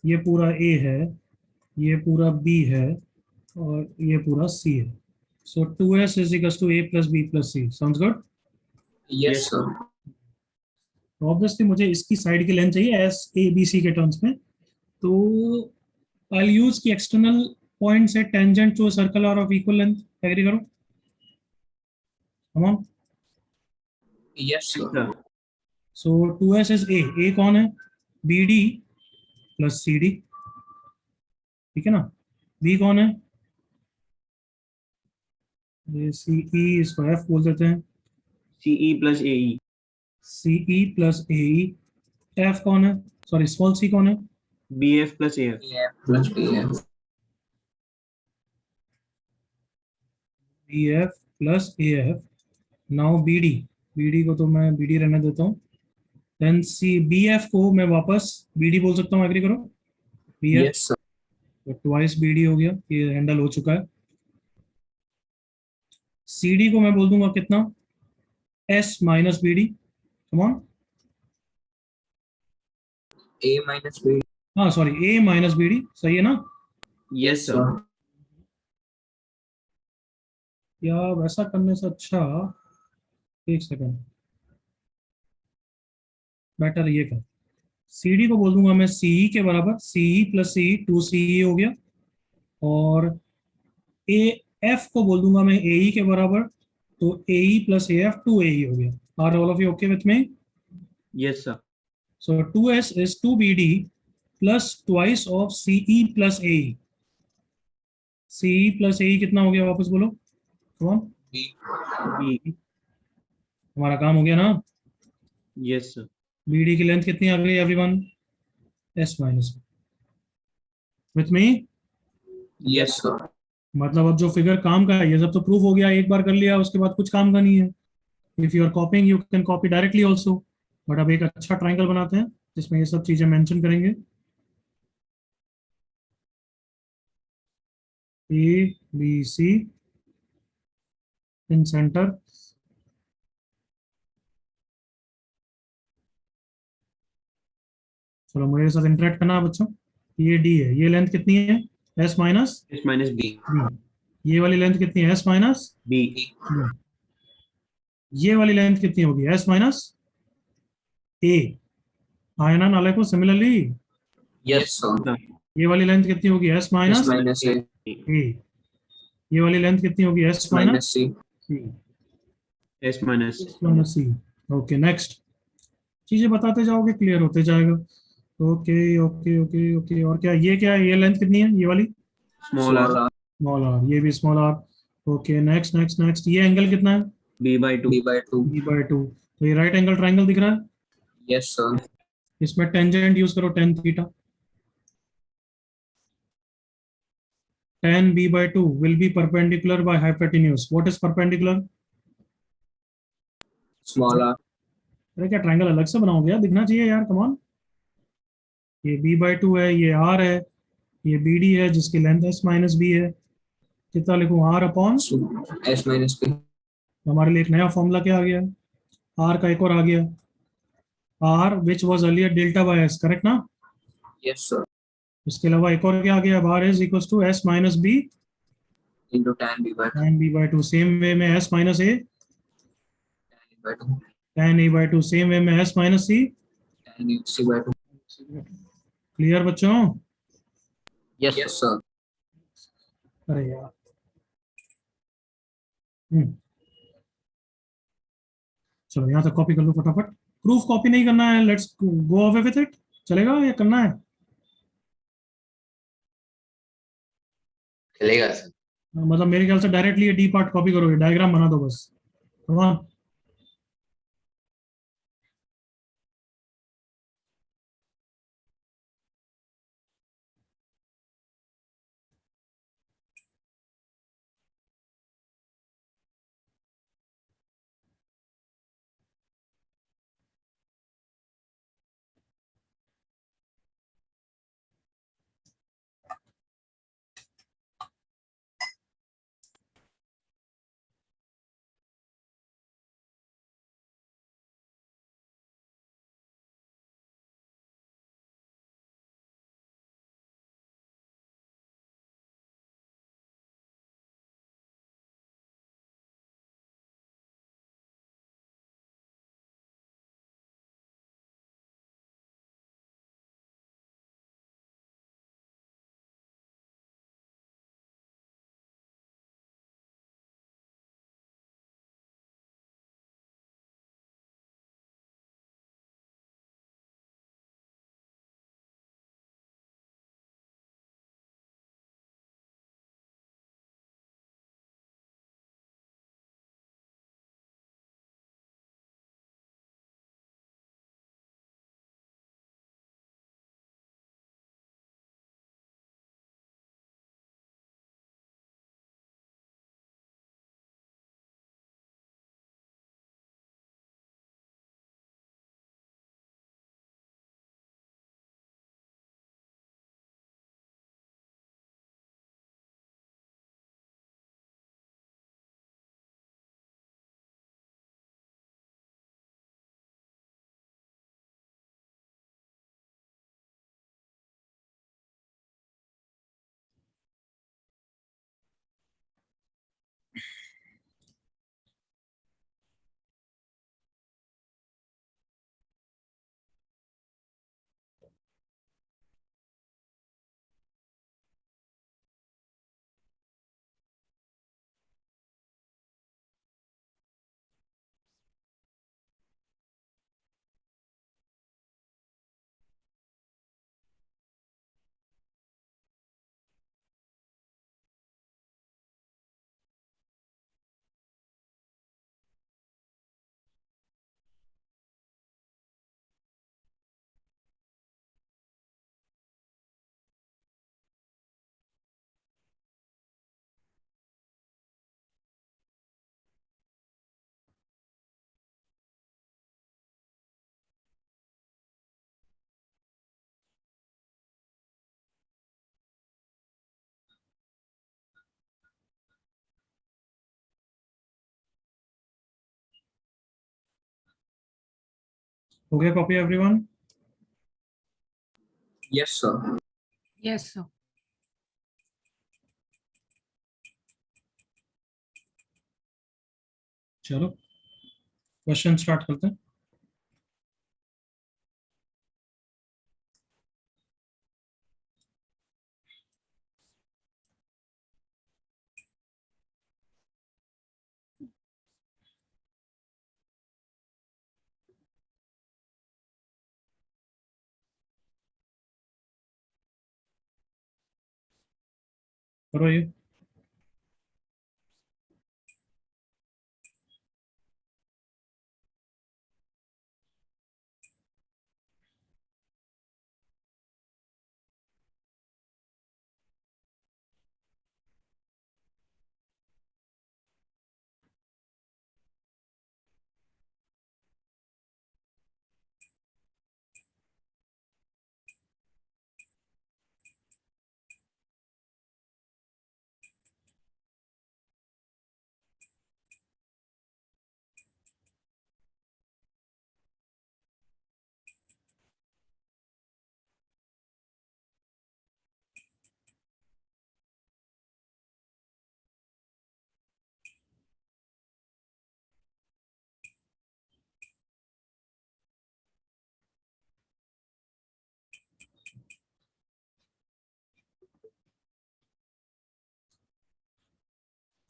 ये पूरा A है, ये पूरा B है, और ये पूरा C है। So 2s is equals to A plus B plus C. Sounds good? Yes, Yes. sir. तो ऑब्वियसली मुझे इसकी साइड की लेंथ चाहिए एस ए बी सी के टर्म्स में। तो आई यूज की एक्सटर्नल पॉइंट से टेंजेंट टू सर्कल और ऑफ इक्वल लेंथ। एग्री करो? Come on. Yes, sir. Sir so 2s is A कौन है? B D plus C D, ठीक है ना। बी कौन है? ये सी ई, इसको एफ बोल देते हैं। CE plus AE. C E plus A E. F कौन है? सॉरी, स्मॉल सी कौन है? BF plus AF. AF plus BF. B F plus A F, now B D, B D को तो मैं बी डी रहने देता हूँ, देन सी बी एफ को मैं वापस बी डी बोल सकता हूँ, एग्री करो, बी एफ Yes, sir. तो ट्वाइस बी डी हो गया, ये हैंडल हो चुका है। सी डी को मैं बोल दूंगा कितना, S minus B D, come on, A minus B. हाँ sorry A minus B D, सही है ना? Yes sir. या वैसा करने से अच्छा, एक सेकंड, बेटर ये कर, सी डी को बोल दूंगा मैं सीई के बराबर, CE plus C two CE हो गया, और ए एफ को बोल दूंगा मैं एई के बराबर, तो AE plus A F two AE हो गया। Are all of you okay with me? Yes sir. So two S is two B D plus twice of CE plus AE, CE plus AE कितना हो गया वापस बोलो, कौन? B. B. हमारा काम हो गया ना? Yes sir. बी डी की लेंथ कितनी आ गई everyone? S minus, with me? Yes, sir. मतलब अब जो फिगर काम का है, ये सब तो प्रूफ हो गया, एक बार कर लिया उसके बाद कुछ काम का नहीं है। If you are copying you can copy directly also, but अब एक अच्छा ट्राइंगल बनाते हैं जिसमें ये सब चीजें मेंशन करेंगे, ए बी सी इन सेंटर, चलो मेरे साथ इंटरेक्ट करना है बच्चों। ये डी है, ये लेंथ कितनी है? S minus S minus B. B. ये वाली लेंथ कितनी है? S minus B. बी। ये वाली लेंथ कितनी होगी? एस माइनस ए, आया ना नाले को? Similarly Yes, sir. ये वाली लेंथ कितनी होगी? S S minus minus A. ए। ये वाली लेंथ कितनी होगी? S S minus minus C. सी, एस माइनस। माइनस सी। ओके नेक्स्ट, चीजें बताते जाओगे क्लियर होते जाएगा। ओके ओके ओके ओके, और क्या, ये क्या है? ये लेंथ कितनी है ये वाली? Small R. R. Small R, ये भी small R. Okay next next next, ये एंगल कितना है? B by two. B by 2. B by two, तो ये राइट एंगल ट्राइंगल दिख रहा है, Yes, sir. इसमें टेंजेंट यूज करो, tan theta, tan b by 2 will be perpendicular by hypotenuse. What is perpendicular? Small r. अरे क्या ट्रायंगल अलग से बनाओगे यार, दिखना चाहिए यार, कम ऑन। ये b by 2 है, ये r है, ये bd है जिसकी लेंथ s माइनस b है, कितना लिखूं? r upon, So, S minus B. हमारे लिए एक नया फॉर्मूला क्या आ गया? r का एक और आ गया, r which was earlier delta by s, correct ना? Yes, sir. इसके अलावा एक और क्या आ गया? r is equals to s minus b Into tan B by 2. tan b by 2, same way में s minus a Tan A by 2. tan a by 2, same way में s minus c। Tan C by 2. Clear बच्चों? Yes, sir. अरे यार, हम्म, चलो यहाँ तक copy कर लो फटाफट। प्रूफ कॉपी नहीं करना है, let's go away with it, चलेगा या करना है? चलेगा सर। मतलब मेरे ख्याल से डायरेक्टली ये डी पार्ट कॉपी करोगे, डायग्राम बना दो बस, हाँ। हो गया copy everyone? Yes, sir. Yes, sir. चलो क्वेश्चन स्टार्ट करते हैं। करो ये।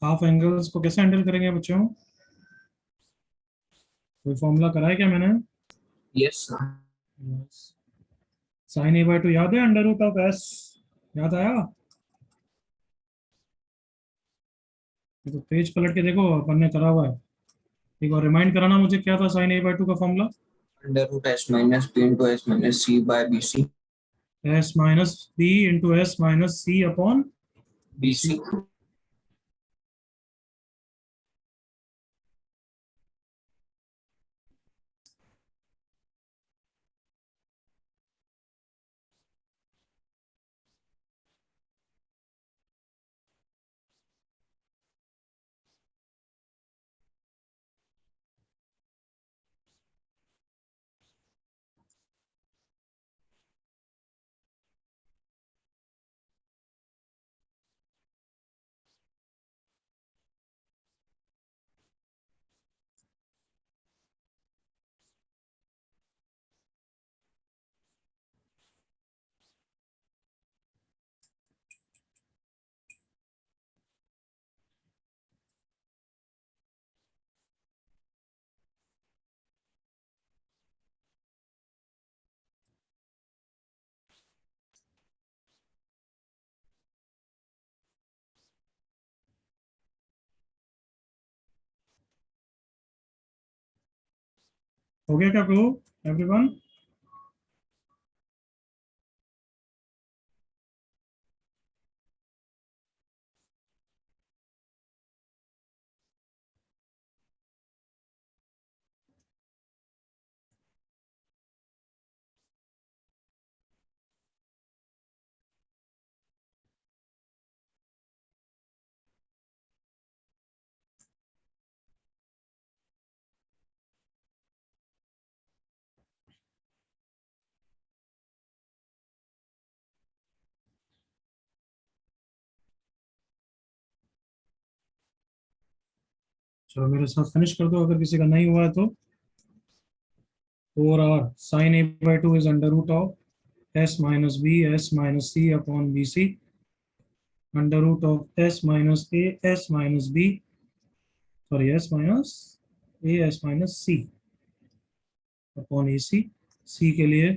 हाफ एंगल्स को कैसे हैंडल करेंगे बच्चों? कोई फॉर्मूला कराया क्या मैंने? Yes, sir. Sine A by two याद है? अंडर रूट ऑफ एस याद आया? ये तो पेज पलट के देखो, अपन ने करा हुआ है। एक बार रिमाइंड कराना मुझे, क्या था साइन ए बाय टू का formula? Under root S minus B into S minus C by BC. S minus B into S minus C upon BC. हो गया क्या प्रूव एवरीवन? चलो मेरे साथ फिनिश कर दो, अगर किसी का नहीं हुआ है तो। 4r sin a by 2 is under root of s minus b s minus c upon bc under root of s minus a s minus b, sorry, s minus a s minus c upon ac, c के लिए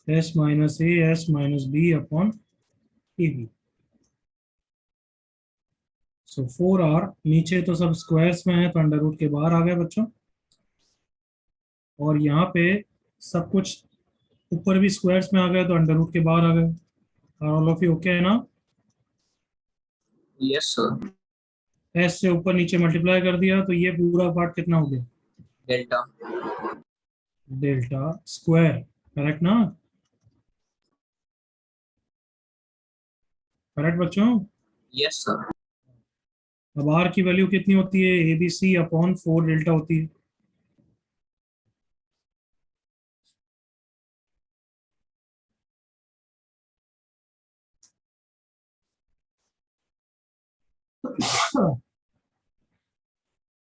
s minus a s minus b upon ab। So 4r नीचे तो सब squares में है तो under root के बाहर आ गए बच्चों, और यहाँ पे सब कुछ ऊपर भी स्क्वायर्स में आ गए तो अंडर रूट के बाहर आ गए। ऑल ऑफ यू ओके है ना? Yes, sir. एस से ऊपर नीचे मल्टीप्लाई कर दिया तो ये पूरा पार्ट कितना हो गया? Delta. डेल्टा स्क्वायर, करेक्ट ना? करेक्ट बच्चों? Yes, sir. अब आर की वैल्यू कितनी होती है? A B C upon 4 delta होती है।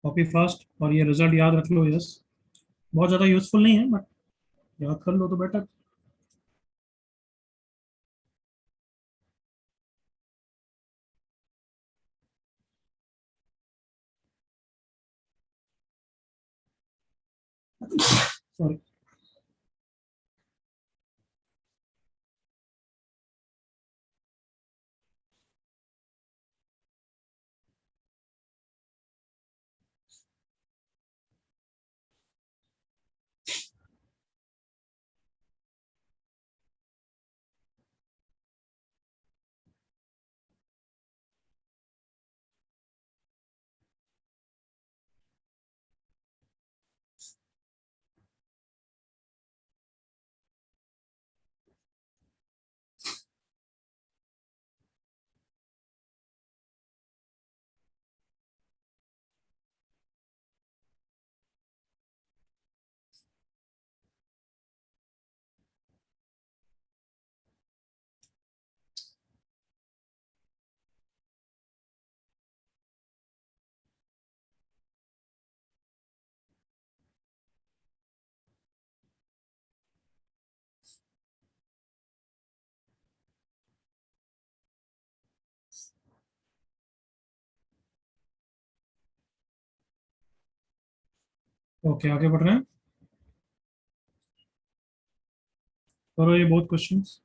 कॉपी फास्ट और ये रिजल्ट याद रख लो। यस, बहुत ज़्यादा यूजफुल नहीं है बट याद कर लो तो बेटर। सॉरी। ओके, आगे बढ़ रहे हैं। करो ये बहुत क्वेश्चंस।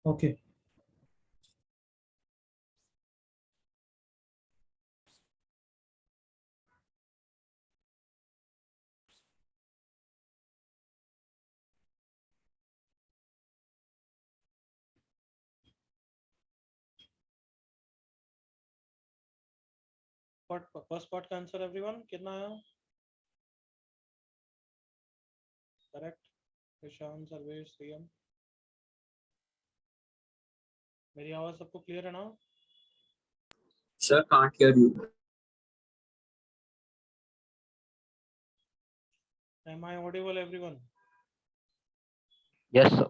ओके फर्स्ट पार्ट का आंसर एवरीवन कितना आया? Correct, Ishan, Sarvesh, CM. मेरी आवाज सबको क्लियर है ना? Sir, can't hear you. Am I audible everyone? Yes, sir.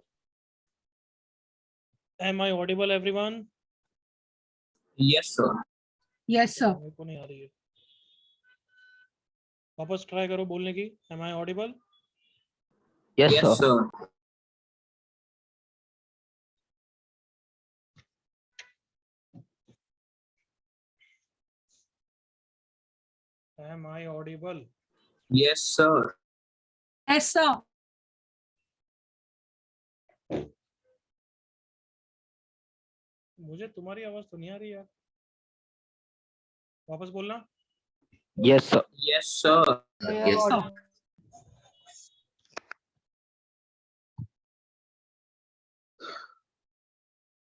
Am I audible everyone? Yes, sir. Yes, sir. मेरे को नहीं आ रही है, वापस ट्राई करो बोलने की। Am I audible? Yes, Yes, sir. sir. Am I audible? Yes, sir. Yes, sir. मुझे तुम्हारी आवाज तो नहीं आ रही यार, वापस बोलना। Yes, sir. Yes, sir. Yes, sir.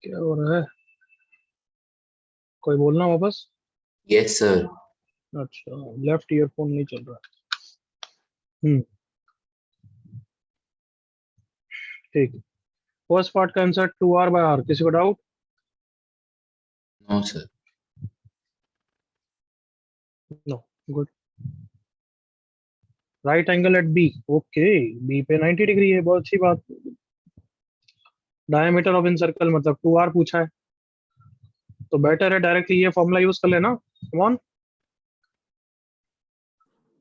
क्या हो रहा है? कोई बोलना वापस। Yes, sir. अच्छा, लेफ्ट ईयरफोन नहीं चल रहा। ठीक, फर्स्ट पार्ट का आंसर 2r/r। किसी को doubt? No, sir. No, good. Right angle at B, okay, B पे 90 डिग्री है, बहुत अच्छी बात। डायमीटर ऑफ इन सर्कल मतलब 2r पूछा है, तो बेटर है डायरेक्टली ये फॉर्मूला यूज कर लेना। Come on,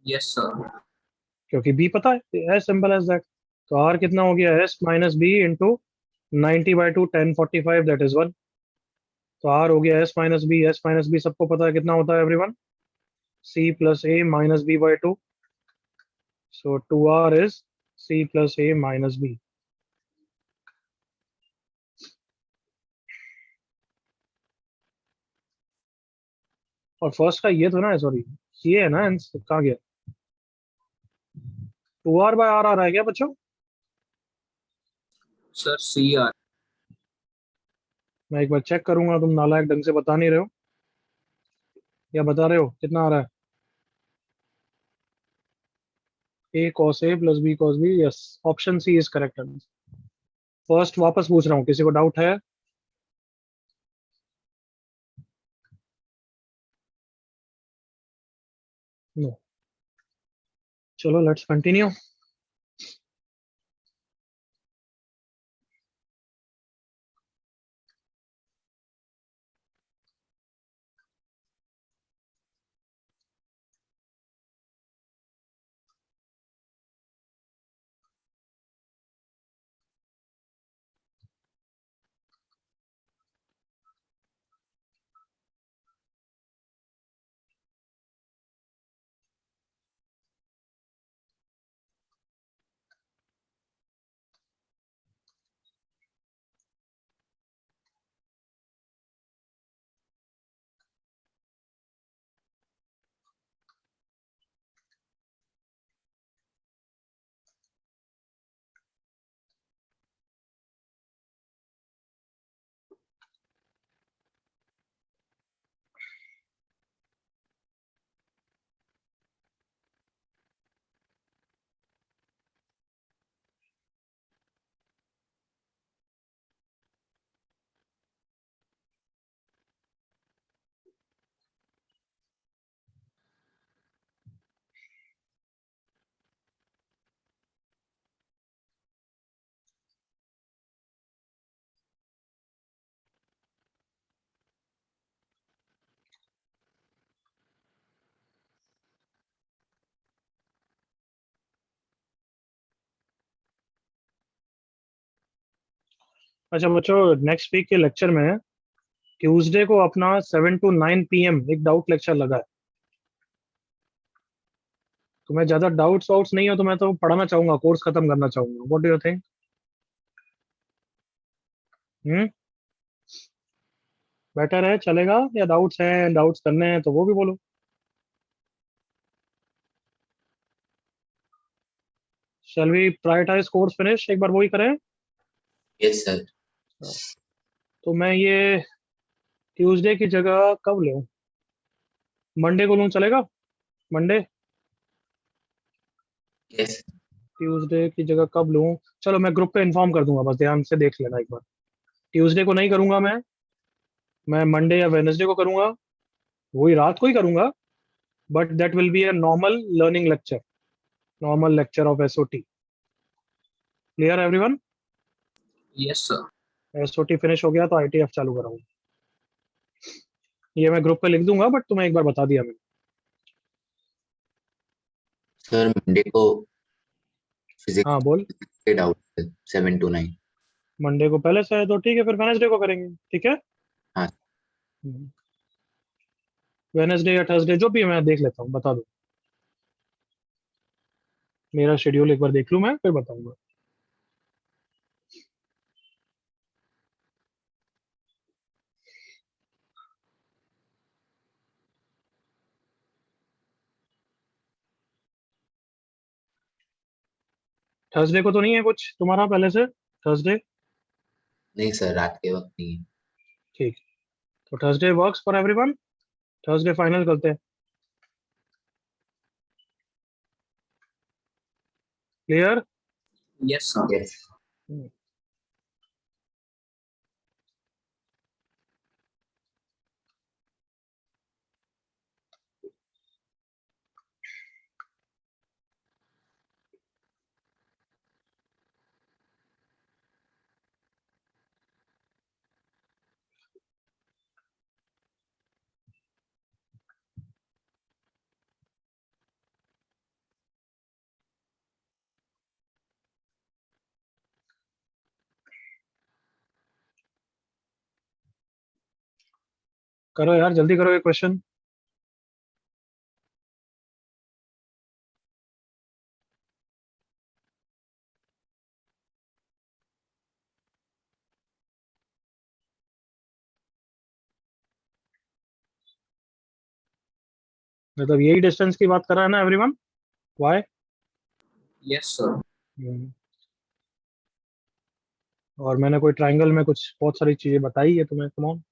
Yes, sir. क्योंकि b पता है, एज सिंपल एज दैट। तो r कितना हो गया, s minus B into 90/2 1045, that is 1। तो r हो गया s minus B. s minus B सबको पता है कितना होता है everyone, c plus a minus b/2। So 2r is c plus a minus b। और फर्स्ट का ये तो ना, सॉरी ये है ना, कहाँ गया? 2r/r आ रहा है क्या बच्चों? Sir, CR. मैं एक बार चेक करूंगा, तुम नालायक ढंग से बता नहीं रहे हो या बता रहे हो? कितना आ रहा है? a cos a plus b cos b, yes, option C is correct answer. First वापस पूछ रहा हूँ, किसी को डाउट है? नो, चलो लेट्स कंटिन्यू। अच्छा बच्चों, नेक्स्ट वीक के लेक्चर में ट्यूसडे को अपना 7 to 9 PM एक डाउट लेक्चर लगा है। तुम्हें ज्यादा डाउट्स वाउट्स नहीं हो तो मैं तो पढ़ाना चाहूंगा, कोर्स खत्म करना चाहूंगा। What do you think? Better है, चलेगा, या डाउट्स हैं, डाउट्स करने हैं तो वो भी बोलो। Shall we prioritise course finish, एक बार वही करें। Yes, sir. तो मैं ये ट्यूसडे की जगह कब लूँ? मंडे को लूँ, चलेगा? Monday, Yes. ट्यूसडे की जगह कब लूँ? चलो मैं ग्रुप पे इन्फॉर्म कर दूंगा, बस ध्यान से देख लेना एक बार। ट्यूसडे को नहीं करूंगा मैं मंडे या वेडनेसडे को करूंगा, वही रात को ही करूंगा, but that will be a normal learning lecture, normal lecture of SOT. Clear everyone? Yes, sir. SOT finish हो गया तो आईटीएफ चालू कराऊंगा। ये मैं ग्रुप पे लिख दूंगा, बट तुम्हें एक बार बता दिया मैंने। Sir, Monday को physics हाँ बोल। के डाउट है 7 to 9. मंडे को पहले से है तो ठीक है, फिर वेडनेसडे को करेंगे, ठीक है? हाँ. वेडनेसडे या थर्सडे जो भी है मैं देख लेता हूँ, बता दो। मेरा शेड्यूल एक बार देख लूँ मैं, फिर बताऊंगा। थर्सडे को तो नहीं है कुछ तुम्हारा पहले से? थर्सडे? नहीं सर, रात के वक्त नहीं है. ठीक, तो Thursday works for everyone. Thursday final करते हैं। क्लियर? Yes, sir. Yes. करो यार, जल्दी करो ये क्वेश्चन। मतलब यही डिस्टेंस की बात कर रहा है ना एवरीवन? वाई? Yes, sir. और मैंने कोई ट्रायंगल में कुछ बहुत सारी चीजें बताई है तुम्हें, कम ऑन।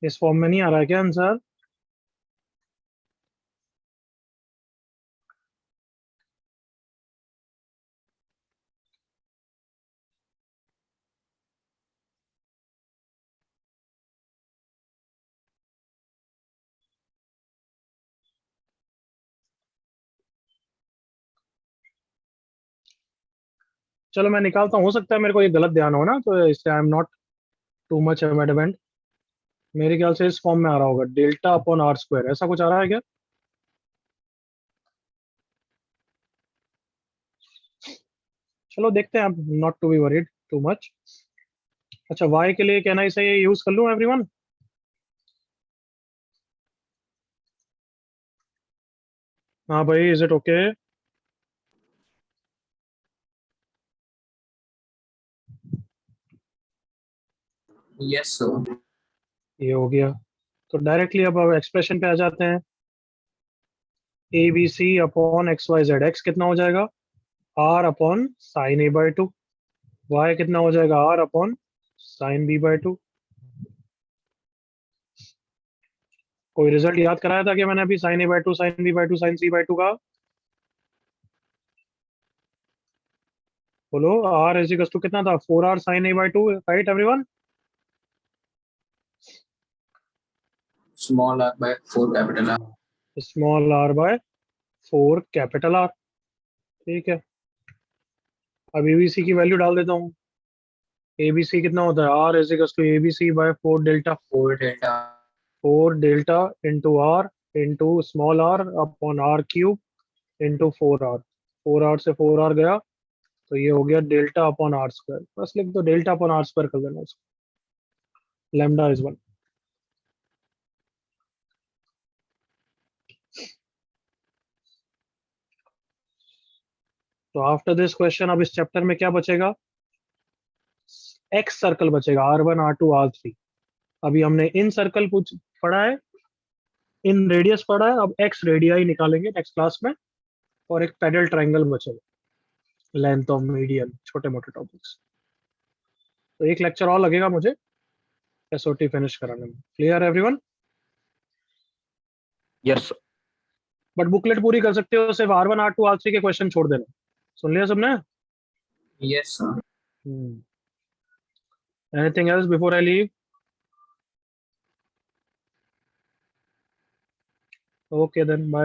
इस फॉर्म में नहीं आ रहा है क्या आंसर? चलो मैं निकालता हूँ, हो सकता है मेरे को ये गलत ध्यान हो ना, तो इससे I am not too much adamant. मेरे ख्याल से इस फॉर्म में आ रहा होगा, डेल्टा अपॉन आर स्क्वायर, ऐसा कुछ आ रहा है क्या? चलो देखते हैं, not to be worried too much. अच्छा, वाई के लिए कहना इसे ये यूज कर लूँ एवरीवन? हाँ भाई, is it okay? Yes, sir. ये हो गया। तो डायरेक्टली अब एक्सप्रेशन पे आ जाते हैं। A B C upon X Y Z, X कितना हो जाएगा? R upon sine A by two, Y कितना हो जाएगा? R upon sine B by two. कोई रिजल्ट याद कराया था कि मैंने अभी sine A by two, sine B by two, sine C by two का? बोलो। आर इज इक्वल टू कितना था? 4r sine A by two, right everyone? Small r by 4 capital R. Small R by 4 capital R. ठीक है, अब ABC की value डाल देता हूँ। एबीसी कितना होता है? R is equal to ABC by 4 delta, 4 delta 4 delta into R into small R upon R cube into 4r। 4r से 4r गया, तो ये हो गया डेल्टा अपॉन आर स्क्वायर। बस लिख दो डेल्टा अपॉन आर स्क्वायर कर देना इसको। Lambda is 1। तो आफ्टर दिस क्वेश्चन अब इस चैप्टर में क्या बचेगा? एक्स सर्कल बचेगा, R1 R2 R3। अभी हमने इन सर्कल पढ़ा है, इन रेडियस पढ़ा है, अब एक्स रेडियाई निकालेंगे नेक्स्ट क्लास में। और एक पैरेलल ट्रायंगल बचेगा, लेंथ ऑफ मीडियन, छोटे मोटे टॉपिक्स। तो एक लेक्चर और लगेगा मुझे एसओटी फिनिश कराने में। Clear everyone? Yes, sir. But booklet पूरी कर सकते हो, सिर्फ R1 R2 R3 के क्वेश्चन छोड़ देना। सुन लिया सबने? Yes, sir. Anything else before I leave? Okay then, bye.